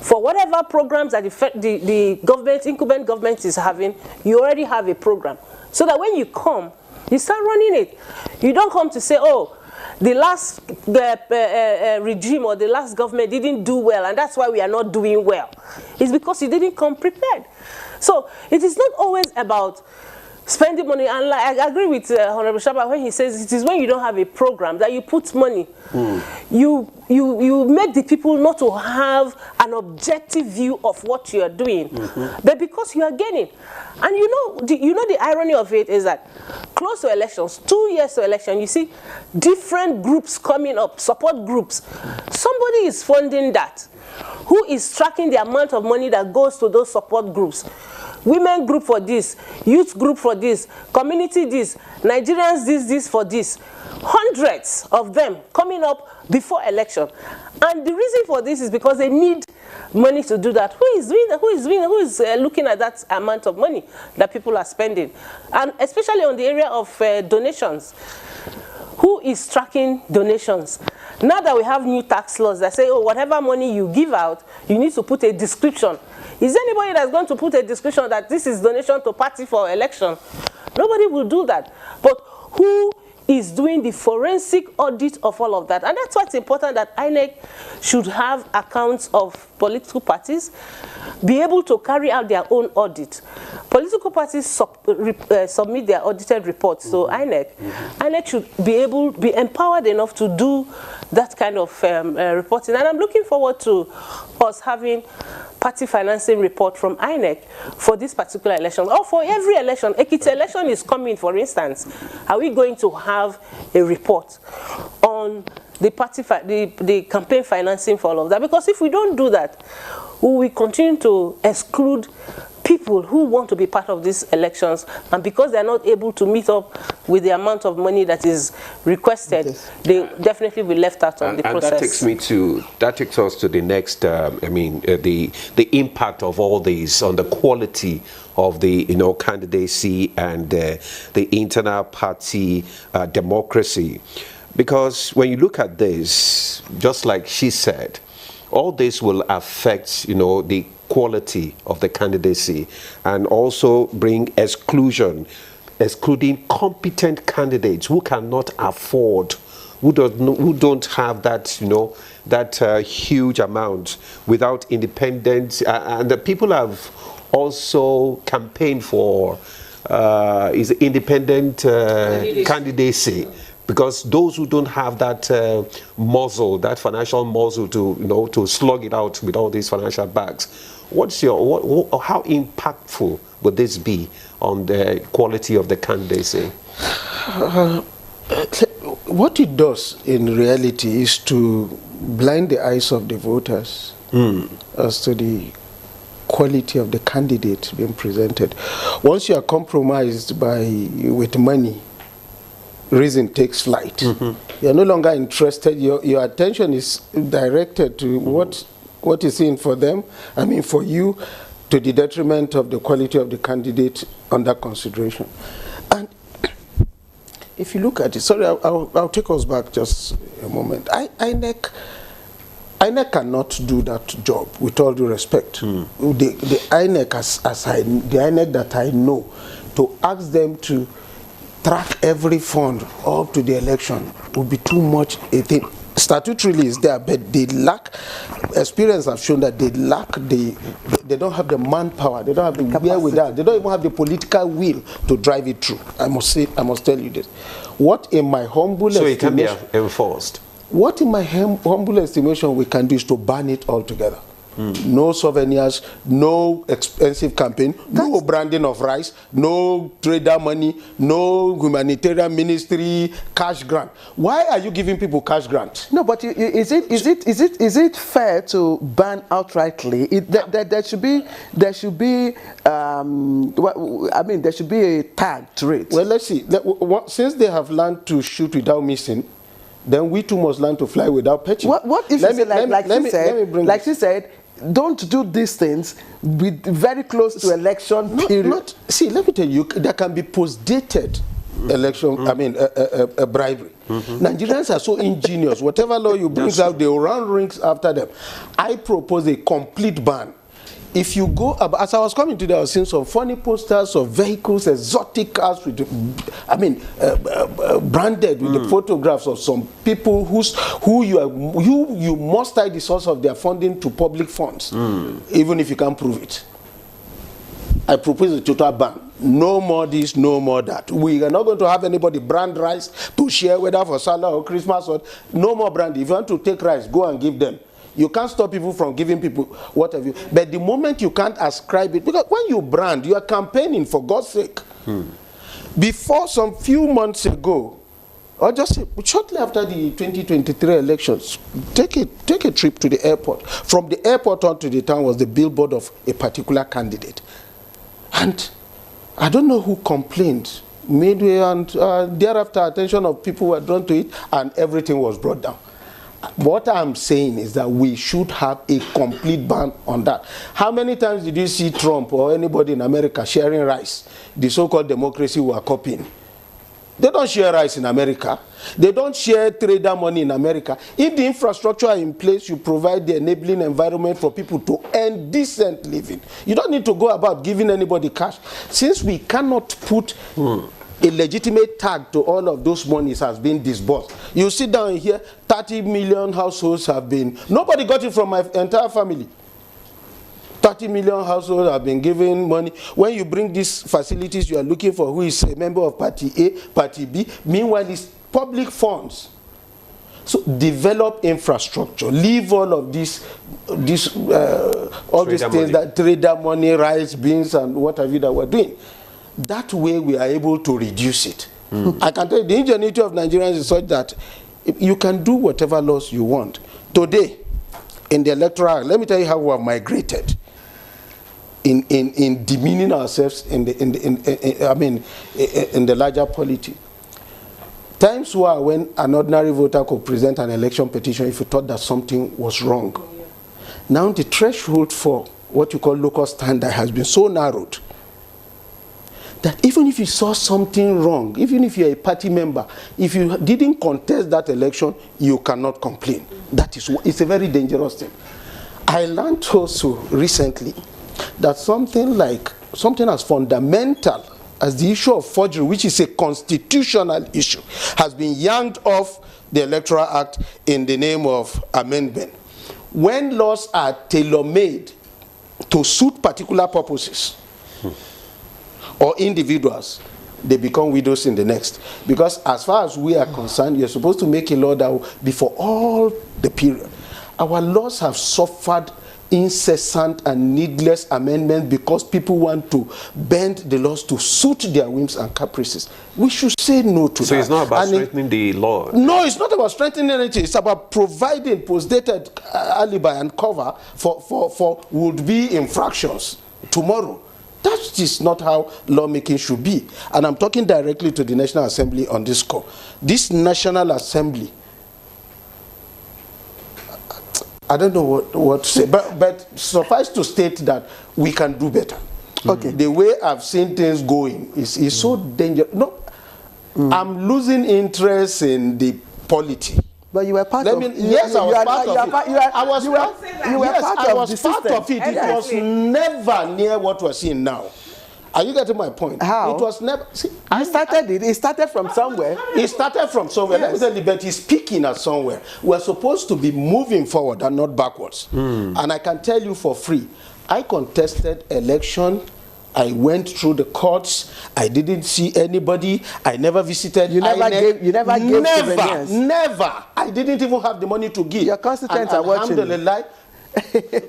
For whatever programs that the government, incumbent government is having, you already have a program. So that when you come, you start running it. You don't come to say, oh, the last regime or the last government didn't do well, and that's why we are not doing well. It's because you didn't come prepared. So it is not always about spending money. And I agree with Honorable Shaba when he says it is when you don't have a program that you put money. You make the people not to have an objective view of what you are doing, but because you are gaining. And you know the irony of it is that close to elections, 2 years to election, you see different groups coming up, support groups. Somebody is funding that. Who is tracking the amount of money that goes to those support groups? Women group for this, youth group for this, community this, Nigerians this for this. Hundreds of them coming up before election. And the reason for this is because they need money to do that. Who is looking at that amount of money that people are spending? And especially on the area of donations. Who is tracking donations? Now that we have new tax laws that say, oh, whatever money you give out, you need to put a description. Is there anybody that's going to put a description that this is donation to party for election? Nobody will do that. But who is doing the forensic audit of all of that? And that's why it's important that INEC should have accounts of political parties, be able to carry out their own audit. Political parties submit their audited reports to INEC. INEC should be empowered enough to do that kind of reporting. And I'm looking forward to us having party financing report from INEC for this particular election, or for every election. Ekiti election is coming, for instance. Are we going to have a report on the the campaign financing for all of that? Because if we don't do that, we will continue to exclude people who want to be part of these elections, and because they're not able to meet up with the amount of money that is requested, they definitely will be left out of the process. And that takes us to the next, the impact of all these on the quality of the candidacy and the internal party democracy. Because when you look at this, just like she said, all this will affect, the quality of the candidacy, and also bring excluding competent candidates who cannot afford, who don't have that, that huge amount without independence. And the people have also campaigned for is independent candidacy. Because those who don't have that muzzle, that financial muzzle to slug it out with all these financial bags, how impactful would this be on the quality of the candidacy? What it does in reality is to blind the eyes of the voters as to the quality of the candidate being presented. Once you are compromised with money, reason takes flight. You're no longer interested. Your attention is directed to what is in for them, for you, to the detriment of the quality of the candidate under consideration. And if you look at it, sorry, I'll take us back just a moment. INEC cannot do that job, with all due respect. The INEC that I know, to ask them to track every fund up to the election would be too much a thing. Statutorily is there, but they lack experience have shown that they lack they don't have the manpower, they don't have the wherewithal, they don't even have the political will to drive it through. I must tell you this. What in my humble estimation, it can be enforced. What in my humble estimation we can do is to ban it altogether. No souvenirs, no expensive campaign, no branding of rice, no trader money, no humanitarian ministry, cash grant. Why are you giving people cash grant? No, but is it fair to ban outrightly? There should be there should be a tag to it. Well, let's see. Since they have learned to shoot without missing, then we too must learn to fly without pitching. What if she said, don't do these things with very close to election period? See, let me tell you, there can be post-dated election, bribery. Nigerians are so ingenious. Whatever law you bring out, they will run rings after them. I propose a complete ban. If you go, as I was coming today, I was seeing some funny posters of vehicles, exotic cars with, branded with the photographs of some people who you must tie the source of their funding to public funds, even if you can't prove it. I propose a total ban. No more this, no more that. We are not going to have anybody brand rice to share, whether for Salah or Christmas or no more brand. If you want to take rice, go and give them. You can't stop people from giving people what have you. But the moment you can't ascribe it, because when you brand, you are campaigning, for God's sake. Before some few months ago, or just shortly after the 2023 elections, take a trip to the airport. From the airport on to the town was the billboard of a particular candidate. And I don't know who complained midway, and thereafter attention of people were drawn to it, and everything was brought down. What I'm saying is that we should have a complete ban on that. How many times did you see Trump or anybody in America sharing rice? The so-called democracy we are copying. They don't share rice in America. They don't share trader money in America. If the infrastructure are in place, you provide the enabling environment for people to earn decent living. You don't need to go about giving anybody cash. Since we cannot put a legitimate tag to all of those monies has been disbursed. You sit down here, 30 million households have been, nobody got it from my entire family. 30 million households have been given money. When you bring these facilities, you are looking for who is a member of Party A, Party B. Meanwhile, it's public funds. So develop infrastructure. Leave all of these things that trader money, rice, beans, and what have you that we're doing. That way we are able to reduce it. I can tell you the ingenuity of Nigerians is such that you can do whatever laws you want. Today, in the electoral act, let me tell you how we have migrated in demeaning ourselves in the larger polity. Times were when an ordinary voter could present an election petition if you thought that something was wrong. Now the threshold for what you call local standard has been so narrowed that even if you saw something wrong, even if you're a party member, if you didn't contest that election, you cannot complain. It's a very dangerous thing. I learned also recently that something as fundamental as the issue of forgery, which is a constitutional issue, has been yanked off the Electoral Act in the name of amendment. When laws are tailor-made to suit particular purposes, or individuals, they become widows in the next. Because as far as we are concerned, you're supposed to make a law that will be for all the period. Our laws have suffered incessant and needless amendments because people want to bend the laws to suit their whims and caprices. We should say no to that. So it's not about strengthening the law? No, it's not about strengthening anything. It's about providing post-dated alibi and cover for would-be infractions tomorrow. That is not how lawmaking should be. And I'm talking directly to the National Assembly on this score. This National Assembly, I don't know what to say, but suffice to state that we can do better. Okay. The way I've seen things going is so dangerous. No, I'm losing interest in the polity. But you were part of it. Yes, I was part of it. I was part of it. It was never near what we're seeing now. Are you getting my point? How? It was never. See, It started from somewhere. It started from somewhere. Yes. Let me tell you, but it's peaking at somewhere. We're supposed to be moving forward and not backwards. And I can tell you for free, I contested election. I went through the courts. I didn't see anybody. I never visited. You never gave souvenirs. Never. I didn't even have the money to give. Your constituents are watching. Alhamdulillah.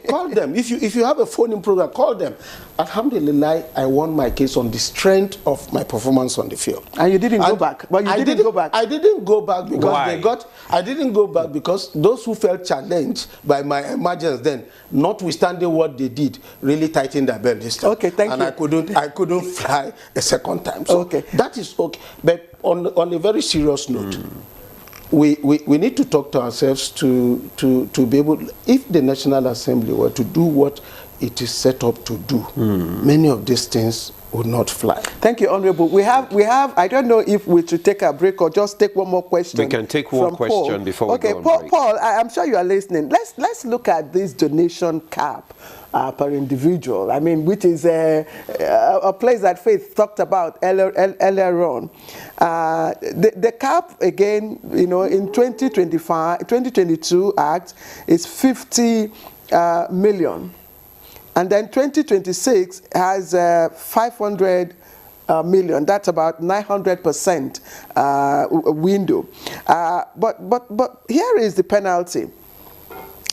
Call them. If you have a phone-in program, call them. Alhamdulillah, I won my case on the strength of my performance on the field. And you didn't go back. But you didn't go back. I didn't go back because Why? I didn't go back because those who felt challenged by my emergence then, notwithstanding what they did, really tightened their belt this time. Okay, thank you. And I couldn't fly a second time. So Okay. that is okay. But on a very serious note, we need to talk to ourselves to be able, if the National Assembly were to do what it is set up to do, many of these things would not fly. Thank you, Honorable. We have. I don't know if we should take a break or just take one more question. We can take one from question Paul. before we okay, go on Paul, break. Paul, I'm sure you are listening. Let's look at this donation cap per individual. I mean, which is a place that Faith talked about earlier on. The cap again, in 2022 Act is 50 million. And then 2026 has 500 million. That's about 900% window. But here is the penalty.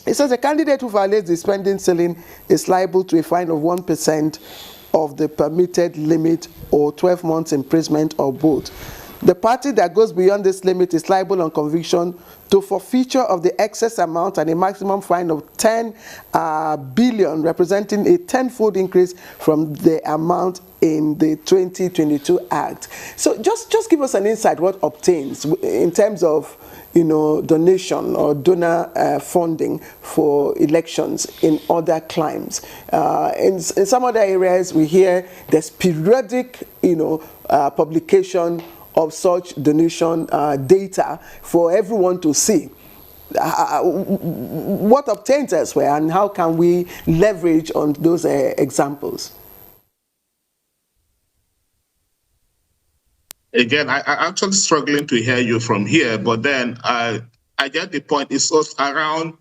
It says a candidate who violates the spending ceiling is liable to a fine of 1% of the permitted limit or 12 months imprisonment or both. The party that goes beyond this limit is liable on conviction to forfeiture of the excess amount and a maximum fine of 10 billion, representing a tenfold increase from the amount in the 2022 Act. So just give us an insight what obtains in terms of donation or donor funding for elections in other climes. In some other areas, we hear there's periodic, publication of such donation data for everyone to see. What obtains elsewhere, and how can we leverage on those examples? Again, I'm actually struggling to hear you from here, but then I get the point. It's also around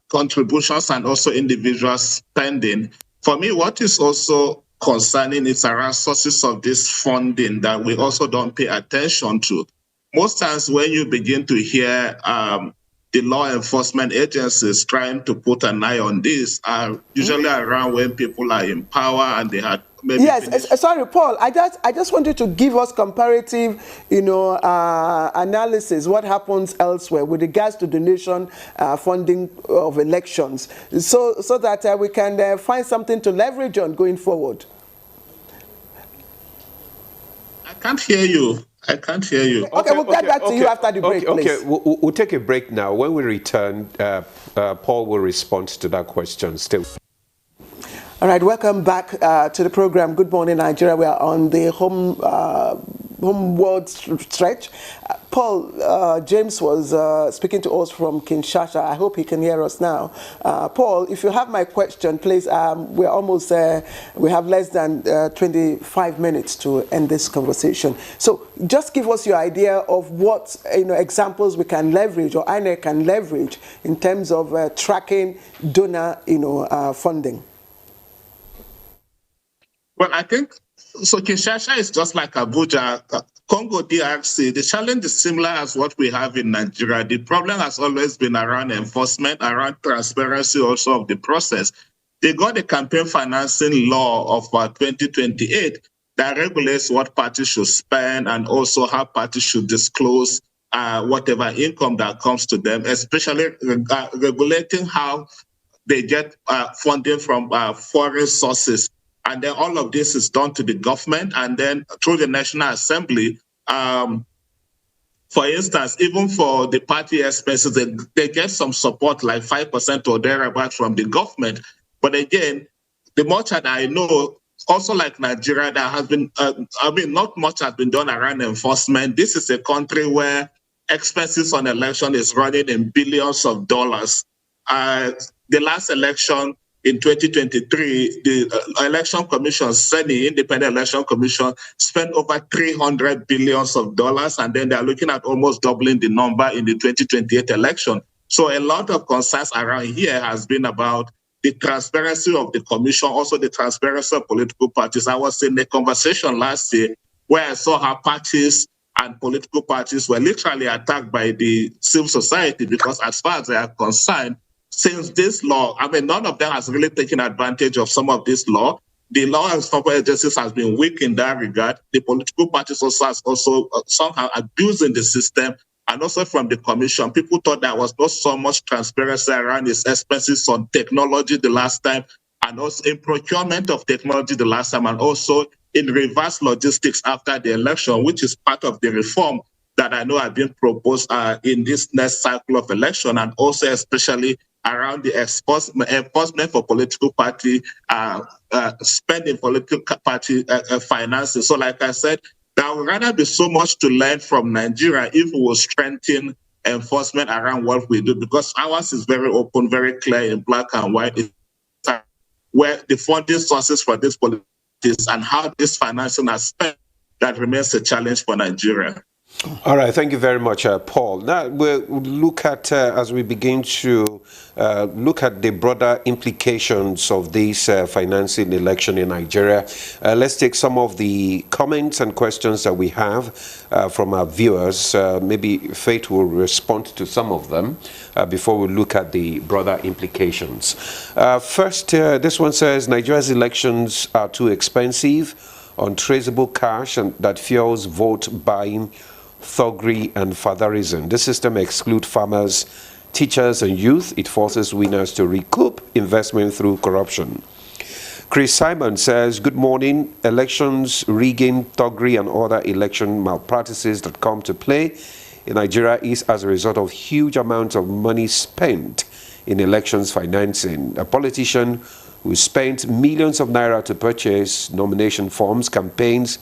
contributions and also individual spending. For me, what is also concerning is around sources of this funding that we also don't pay attention to. Most times when you begin to hear the law enforcement agencies trying to put an eye on this are usually around when people are in power and they had maybe sorry, Paul. I just wanted to give us comparative, analysis. What happens elsewhere with regards to donation funding of elections, so that we can find something to leverage on going forward. I can't hear you. Okay, we'll get back to you after the break, please. Okay, we'll take a break now. When we return, Paul will respond to that question still. All right, welcome back to the program. Good morning, Nigeria. We are on the homeward stretch. Paul, James was speaking to us from Kinshasa. I hope he can hear us now. Paul, if you have my question, please. We're almost we have less than 25 minutes to end this conversation. So just give us your idea of what examples we can leverage or INEC can leverage in terms of tracking donor funding. Well, I think so. Kinshasa is just like Abuja. Congo DRC, the challenge is similar as what we have in Nigeria. The problem has always been around enforcement, around transparency also of the process. They got a campaign financing law of 2028 that regulates what parties should spend and also how parties should disclose whatever income that comes to them, especially regulating how they get funding from foreign sources. And then all of this is done to the government and then through the National Assembly. For instance, even for the party expenses, they get some support like 5% or thereabout from the government. But again, the much that I know, also like Nigeria, there has been, not much has been done around enforcement. This is a country where expenses on election is running in billions of dollars. The last election, in 2023, the Election Commission, SENI, Independent Election Commission, spent over $300 billion, and then they're looking at almost doubling the number in the 2028 election. So a lot of concerns around here has been about the transparency of the commission, also the transparency of political parties. I was in a conversation last year where I saw how parties and political parties were literally attacked by the civil society because as far as they are concerned, since this law, I mean, none of them has really taken advantage of some of this law. The law enforcement agencies has been weak in that regard. The political parties also somehow abusing the system. And also from the commission, people thought there was not so much transparency around its expenses on technology the last time, and also in procurement of technology the last time, and also in reverse logistics after the election, which is part of the reform that I know have been proposed in this next cycle of election, and also especially around the enforcement for political party spending, political party finances. So like I said, there would rather be so much to learn from Nigeria if we will strengthen enforcement around what we do, because ours is very open, very clear in black and white, where the funding sources for this politics and how this financing is spent, that remains a challenge for Nigeria. All right, thank you very much, Paul. Now we'll look at, as we begin to look at the broader implications of this financing election in Nigeria. Let's take some of the comments and questions that we have from our viewers. Maybe Faith will respond to some of them before we look at the broader implications. First, this one says, Nigeria's elections are too expensive, untraceable cash, and that fuels vote buying, thuggery and fatherism. This system excludes farmers, teachers and youth. It forces winners to recoup investment through corruption. Chris Simon says, good morning. Elections, rigging, thuggery and other election malpractices that come to play in Nigeria is as a result of huge amounts of money spent in elections financing. A politician who spent millions of naira to purchase nomination forms, campaigns,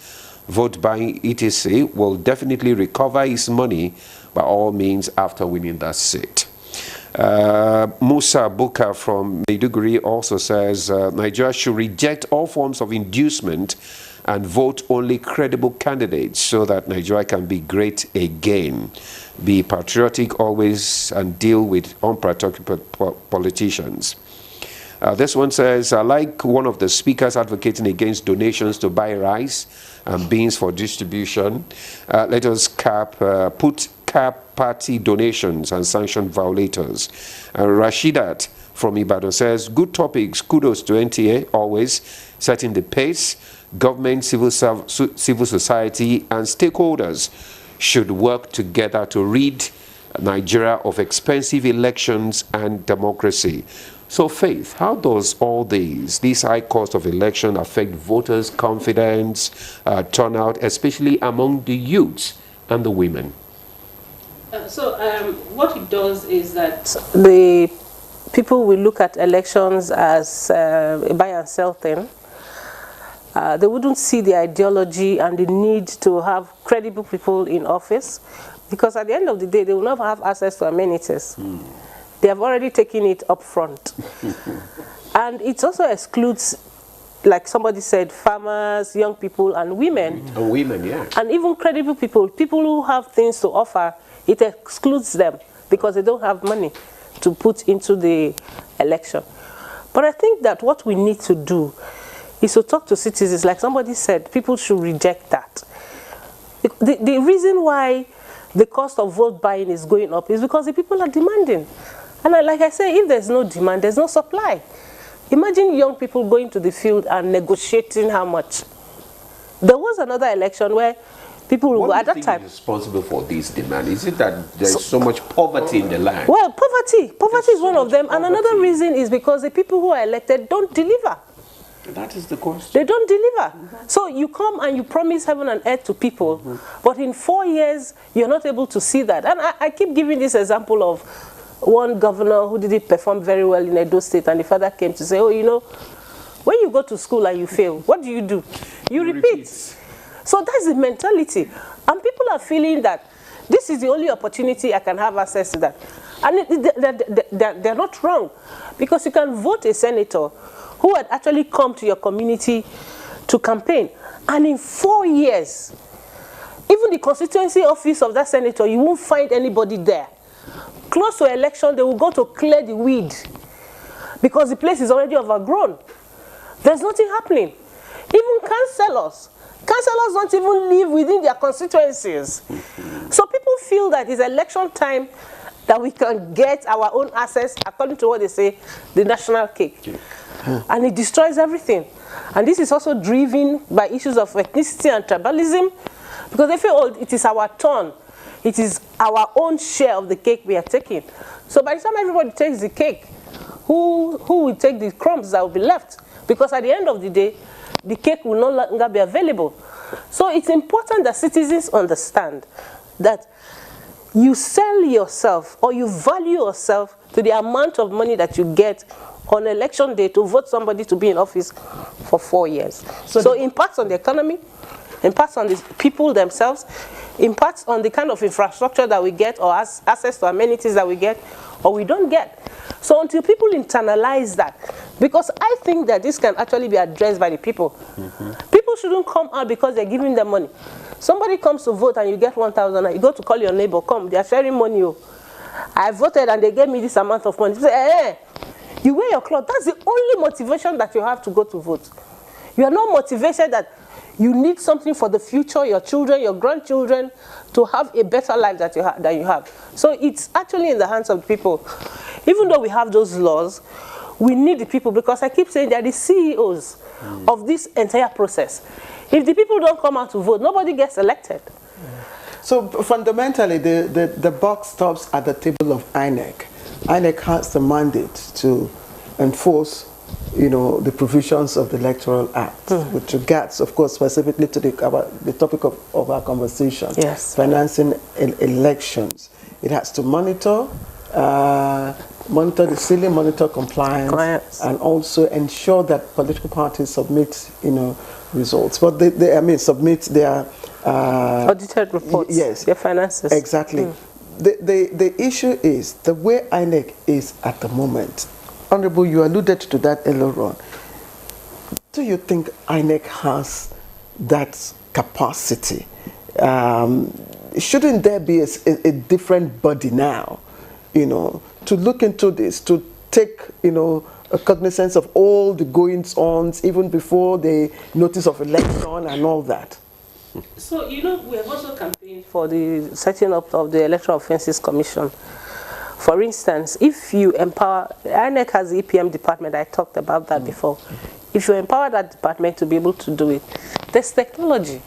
vote buying, etc., will definitely recover his money by all means after winning that seat. Musa Buka from Maiduguri also says Nigeria should reject all forms of inducement and vote only credible candidates so that Nigeria can be great again. Be patriotic always and deal with unpatriotic politicians. This one says, I like one of the speakers advocating against donations to buy rice and beans for distribution. Let us put cap party donations and sanction violators. Rashidat from Ibadan says, good topics, kudos to NTA, always setting the pace. Government, civil society and stakeholders should work together to rid Nigeria of expensive elections and democracy. So, Faith, how does all this high cost of election affect voters' confidence, turnout, especially among the youths and the women? What it does is that the people will look at elections as a buy and sell thing. They wouldn't see the ideology and the need to have credible people in office, because at the end of the day, they will not have access to amenities. They have already taken it up front. And it also excludes, like somebody said, farmers, young people, and women. And women, yeah. And even credible people who have things to offer, it excludes them because they don't have money to put into the election. But I think that what we need to do is to talk to citizens. Like somebody said, people should reject that. The reason why the cost of vote buying is going up is because the people are demanding. And like I say, if there's no demand, there's no supply. Imagine young people going to the field and negotiating how much. There was another election where people were at that time. What is responsible for this demand? Is it that there's so much poverty in the land? Well, poverty is one of them. And another reason is because the people who are elected don't deliver. That is the question. They don't deliver. So you come and you promise heaven and earth to people, but in 4 years, you're not able to see that. And I keep giving this example of one governor who didn't perform very well in Edo State, and the father came to say, oh, you know, when you go to school and you fail, what do? You repeat. So that's the mentality. And people are feeling that this is the only opportunity I can have access to that. And they're not wrong, because you can vote a senator who had actually come to your community to campaign, and in 4 years, even the constituency office of that senator, you won't find anybody there. Close to election, they will go to clear the weed because the place is already overgrown. There's nothing happening. Even councillors don't even live within their constituencies. So people feel that it's election time that we can get our own access, according to what they say, the national cake. And it destroys everything. And this is also driven by issues of ethnicity and tribalism, because they feel, oh, it is our turn. It is our own share of the cake we are taking. So by the time everybody takes the cake, who will take the crumbs that will be left? Because at the end of the day, the cake will no longer be available. So it's important that citizens understand that you sell yourself, or you value yourself to the amount of money that you get on election day to vote somebody to be in office for 4 years. So it impacts on the economy, impacts on the people themselves, impacts on the kind of infrastructure that we get, or access to amenities that we get, or we don't get. So until people internalize that, because I think that this can actually be addressed by the people. People shouldn't come out because they're giving them money. Somebody comes to vote and you get 1,000, and you go to call your neighbor, come, they are sharing money. I voted and they gave me this amount of money. You say, you wear your clothes. That's the only motivation that you have to go to vote. You are not motivated that you need something for the future, your children, your grandchildren, to have a better life that you have. So it's actually in the hands of the people. Even though we have those laws, we need the people, because I keep saying they're the CEOs of this entire process. If the people don't come out to vote, nobody gets elected. So fundamentally, the buck stops at the table of INEC. INEC has the mandate to enforce, the provisions of the Electoral Act, with regards, of course, specifically to the topic of our conversation, yes, financing elections. It has to monitor the ceiling, monitor compliance, and also ensure that political parties submit, results. But they submit their audited reports. Yes, their finances. Exactly. The issue is the way INEC is at the moment. Honorable, you alluded to that earlier on. Do you think INEC has that capacity? Shouldn't there be a different body now, to look into this, to take, a cognizance of all the goings-ons, even before the notice of election and all that? So, we have also campaigned for the setting up of the Electoral Offences Commission. For instance, if you empower, INEC has the EPM department, I talked about that before. If you empower that department to be able to do it, there's technology.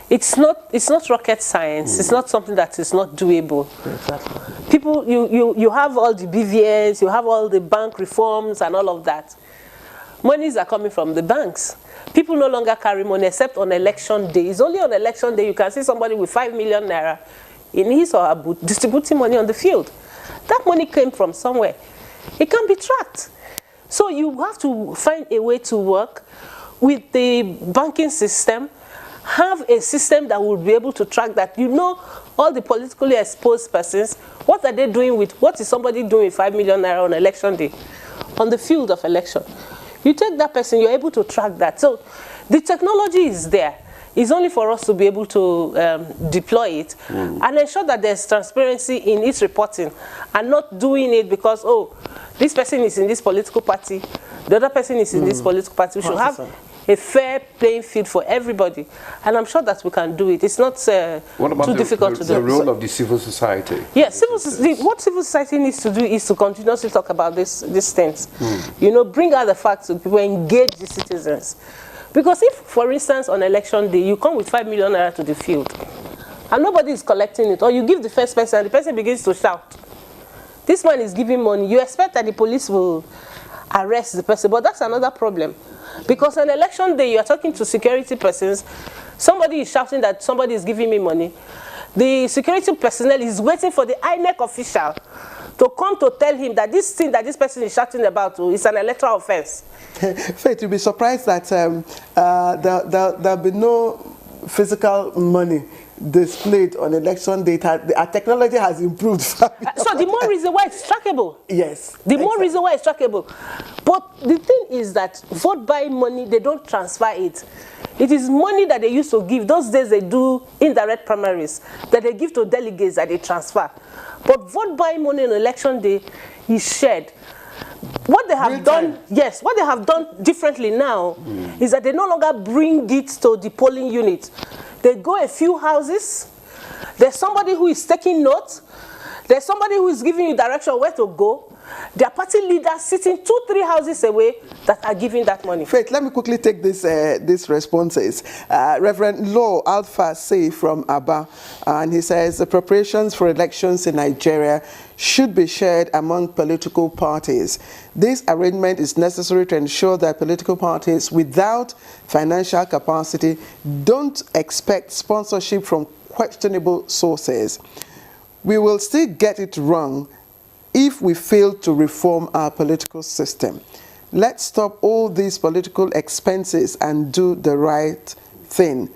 It's not rocket science. It's not something that is not doable. Exactly. People, you have all the BVNs, you have all the bank reforms and all of that. Monies are coming from the banks. People no longer carry money except on election day. It's only on election day you can see somebody with 5 million naira in his or her boot distributing money on the field. That money came from somewhere. It can be tracked. So you have to find a way to work with the banking system, have a system that will be able to track that. All the politically exposed persons, what are they doing with, what is somebody doing with 5 million naira on election day, on the field of election? You take that person, you're able to track that. So the technology is there. It's only for us to be able to deploy it and ensure that there's transparency in its reporting, and not doing it because, this person is in this political party, the other person is in this political party. We should have a fair playing field for everybody. And I'm sure that we can do it. It's not too difficult to do. The role of the civil society? Yes, what civil society needs to do is to continuously talk about these things. Bring out the facts to people, engage the citizens. Because if, for instance, on election day, you come with 5 million naira to the field, and nobody is collecting it, or you give the first person, and the person begins to shout, this man is giving money, you expect that the police will arrest the person. But that's another problem. Because on election day, you are talking to security persons, somebody is shouting that somebody is giving me money. The security personnel is waiting for the INEC official to come to tell him that this thing that this person is shouting about is an electoral offense. Faith, you'll be surprised that there'll be no physical money displayed on election data, our technology has improved. So the more reason why it's trackable. Yes. The more reason why it's trackable. But the thing is that vote buying money, they don't transfer it. It is money that they used to give. Those days they do indirect primaries that they give to delegates that they transfer. But vote buying money on election day is shared. What they have done, yes, what they have done differently now is that they no longer bring it to the polling unit. They go a few houses. There's somebody who is taking notes. There's somebody who is giving you direction where to go. There are party leaders sitting 2-3 houses away that are giving that money. Faith, let me quickly take these responses. Reverend Law Alpha Say from Aba, and he says the preparations for elections in Nigeria should be shared among political parties. This arrangement is necessary to ensure that political parties without financial capacity don't expect sponsorship from questionable sources. We will still get it wrong if we fail to reform our political system. Let's stop all these political expenses and do the right thing.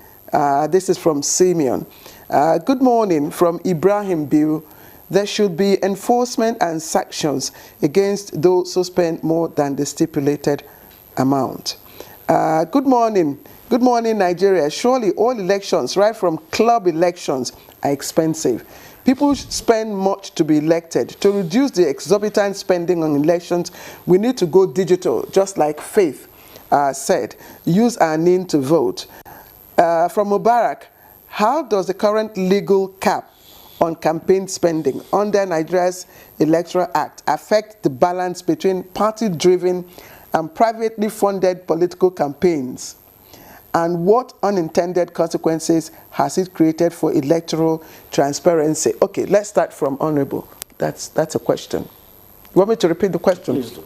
This is from Simeon. Good morning from Ibrahim Bill. There should be enforcement and sanctions against those who spend more than the stipulated amount. Good morning. Good morning, Nigeria. Surely all elections, right from club elections, are expensive. People spend much to be elected. To reduce the exorbitant spending on elections, we need to go digital, just like Faith said. Use our NIN to vote. From Mubarak, how does the current legal cap on campaign spending under Nigeria's Electoral Act affect the balance between party-driven and privately funded political campaigns? And what unintended consequences has it created for electoral transparency? Okay, let's start from Honorable. That's a question. You want me to repeat the question? Please do.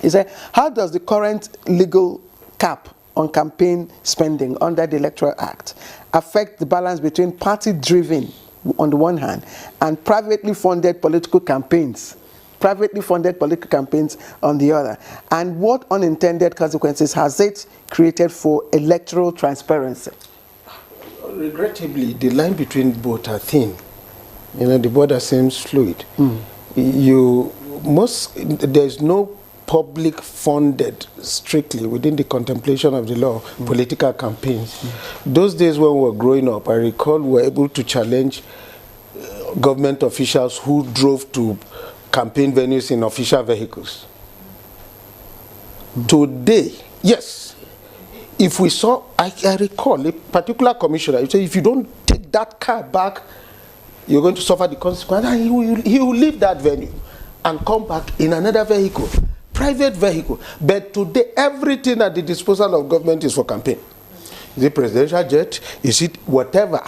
He said, how does the current legal cap on campaign spending under the Electoral Act affect the balance between party-driven on the one hand and privately funded political campaigns? Privately funded political campaigns on the other. And what unintended consequences has it created for electoral transparency? Regrettably, the line between both are thin. You know, the border seems fluid. There's no public funded strictly within the contemplation of the law political campaigns. Those days when we were growing up, I recall we were able to challenge government officials who drove to campaign venues in official vehicles. Today, yes, if we saw, I recall a particular commissioner, he said, if you don't take that car back, you're going to suffer the consequence. And he will leave that venue and come back in another vehicle, private vehicle. But today, everything at the disposal of government is for campaign. Is it presidential jet? Is it whatever?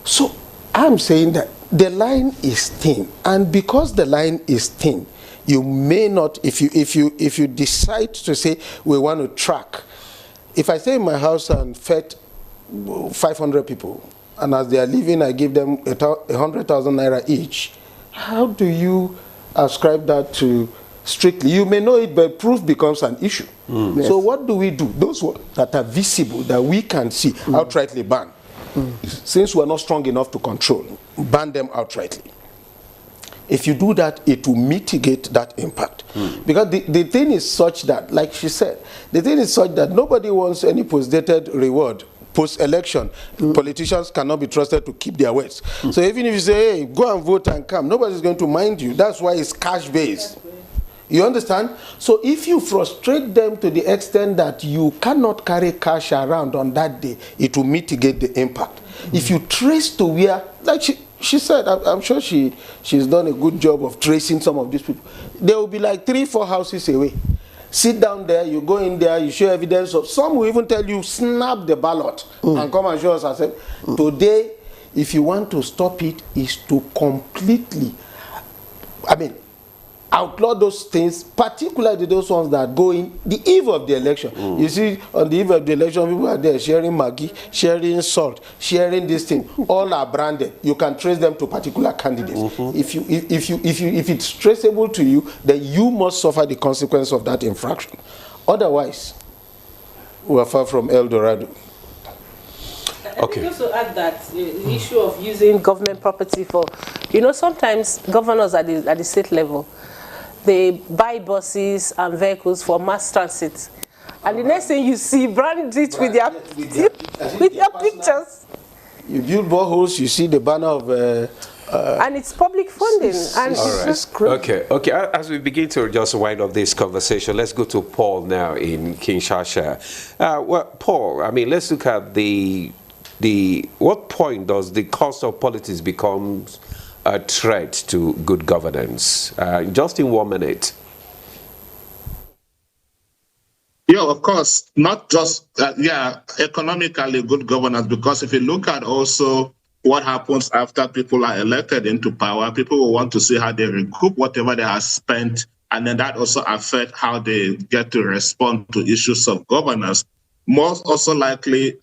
So I'm saying that the line is thin, and because the line is thin, you may not, if you decide to say we want to track. If I stay in my house and fed 500 people, and as they are leaving, I give them 100,000 naira each, how do you ascribe that to strictly? You may know it, but proof becomes an issue. Yes. So what do we do? Those that are visible, that we can see, outrightly ban. Since we're not strong enough to control, ban them outrightly. If you do that, it will mitigate that impact. Because the thing is such that, like she said, the thing is such that nobody wants any post-dated reward. Post-election, politicians cannot be trusted to keep their words. So even if you say, hey, go and vote and come, nobody's going to mind you. That's why it's cash-based. You understand? So if you frustrate them to the extent that you cannot carry cash around on that day, it will mitigate the impact. If you trace to where, like she said, I'm sure she's done a good job of tracing some of these people. They will be like 3-4 houses away. Sit down there, you go in there, you show evidence of, some will even tell you, snap the ballot and come and show us. I said, today, if you want to stop it, is to completely, outlaw those things, particularly those ones that go in the eve of the election. You see, on the eve of the election, people are there sharing Maggi, sharing salt, sharing this thing. All are branded. You can trace them to particular candidates. If it's traceable to you, then you must suffer the consequence of that infraction. Otherwise, we are far from El Dorado. Okay. Just to add that the issue of using government property for, sometimes governors at the state level, they buy buses and vehicles for mass transit. And the next thing you see, brand it with their pictures. You build boreholes, you see the banner of... and it's public funding. And it's Okay. As we begin to just wind up this conversation, let's go to Paul now in Kinshasa. Well, Paul, I mean, let's look at what point does the cost of politics become a threat to good governance? Just in 1 minute. Yeah, of course, not just, economically good governance, because if you look at also what happens after people are elected into power, people will want to see how they recoup whatever they have spent, and then that also affects how they get to respond to issues of governance. Most also likely,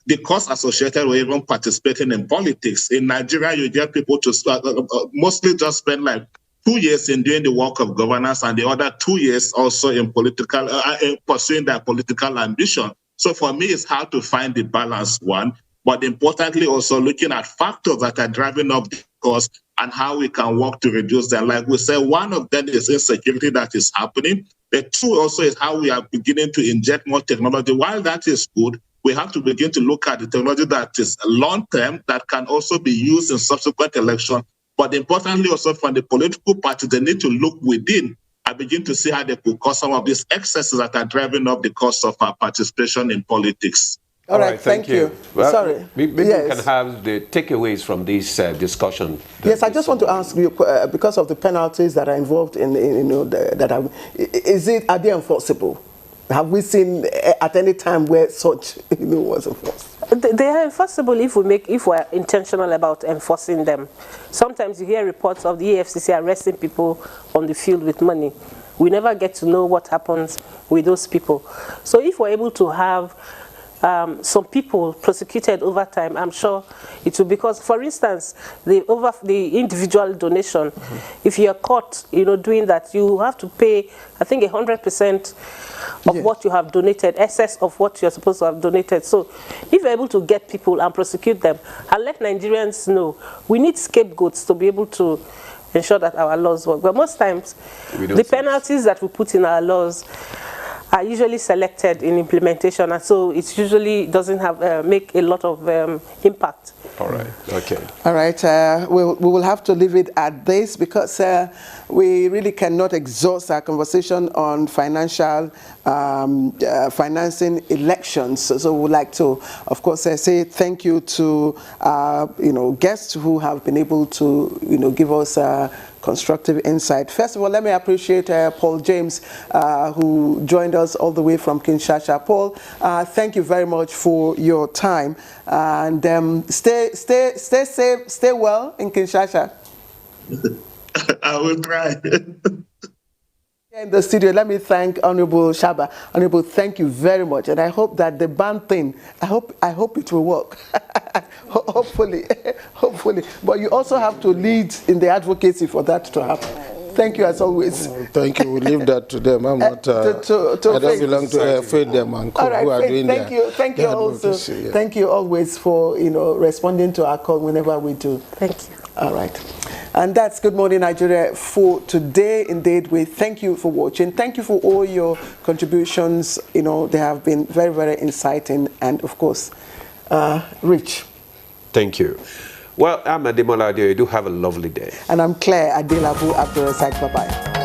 the cost associated with even participating in politics. In Nigeria, you get people to mostly just spend like 2 years in doing the work of governance, and the other 2 years also in pursuing their political ambition. So for me, it's hard to find the balance one, but importantly also looking at factors that are driving up the cost and how we can work to reduce them. Like we said, one of them is insecurity that is happening. The two also is how we are beginning to inject more technology. While that is good, we have to begin to look at the technology that is long-term, that can also be used in subsequent elections. But importantly, also from the political parties, they need to look within and begin to see how they could cause some of these excesses that are driving up the cost of our participation in politics. All right, thank you. Well, sorry. Maybe we can have the takeaways from this discussion. Yes, I just want to ask you, because of the penalties that are involved in are they enforceable? Have we seen at any time where such was enforced? They are enforceable if we're intentional about enforcing them. Sometimes you hear reports of the EFCC arresting people on the field with money. We never get to know what happens with those people. So if we're able to have some people prosecuted over time, I'm sure it will, because, for instance, the individual donation, if you're caught, doing that, you have to pay, I think, 100% of what you have donated, excess of what you're supposed to have donated. So if you're able to get people and prosecute them and let Nigerians know, we need scapegoats to be able to ensure that our laws work. But most times, the penalties that we put in our laws are usually selected in implementation, and so it usually doesn't have make a lot of impact. All right. Okay. All right. We will have to leave it at this, because we really cannot exhaust our conversation on financial financing elections. So we would like to, of course, say thank you to guests who have been able to give us constructive insight. First of all, let me appreciate Paul James, who joined us all the way from Kinshasa. Paul, thank you very much for your time, and stay safe, stay well in Kinshasa. I will try. In the studio, let me thank Honorable Shaba. Honorable, thank you very much, and I hope that the ban thing, I hope it will work. hopefully. But you also have to lead in the advocacy for that to happen. Thank you as always. Thank you. We'll leave that to them. I'm not. I don't belong to Faith them and all right, who are doing thank you. Thank you also. Yeah. Thank you always for responding to our call whenever we do. Thank you. All right. And that's Good Morning Nigeria for today. Indeed, we thank you for watching. Thank you for all your contributions. They have been very, very inciting, and of course, rich. Thank you. Well, I'm Ademola Adeoye. Do have a lovely day. And I'm Claire Adelabu Abdurrazak. Bye-bye.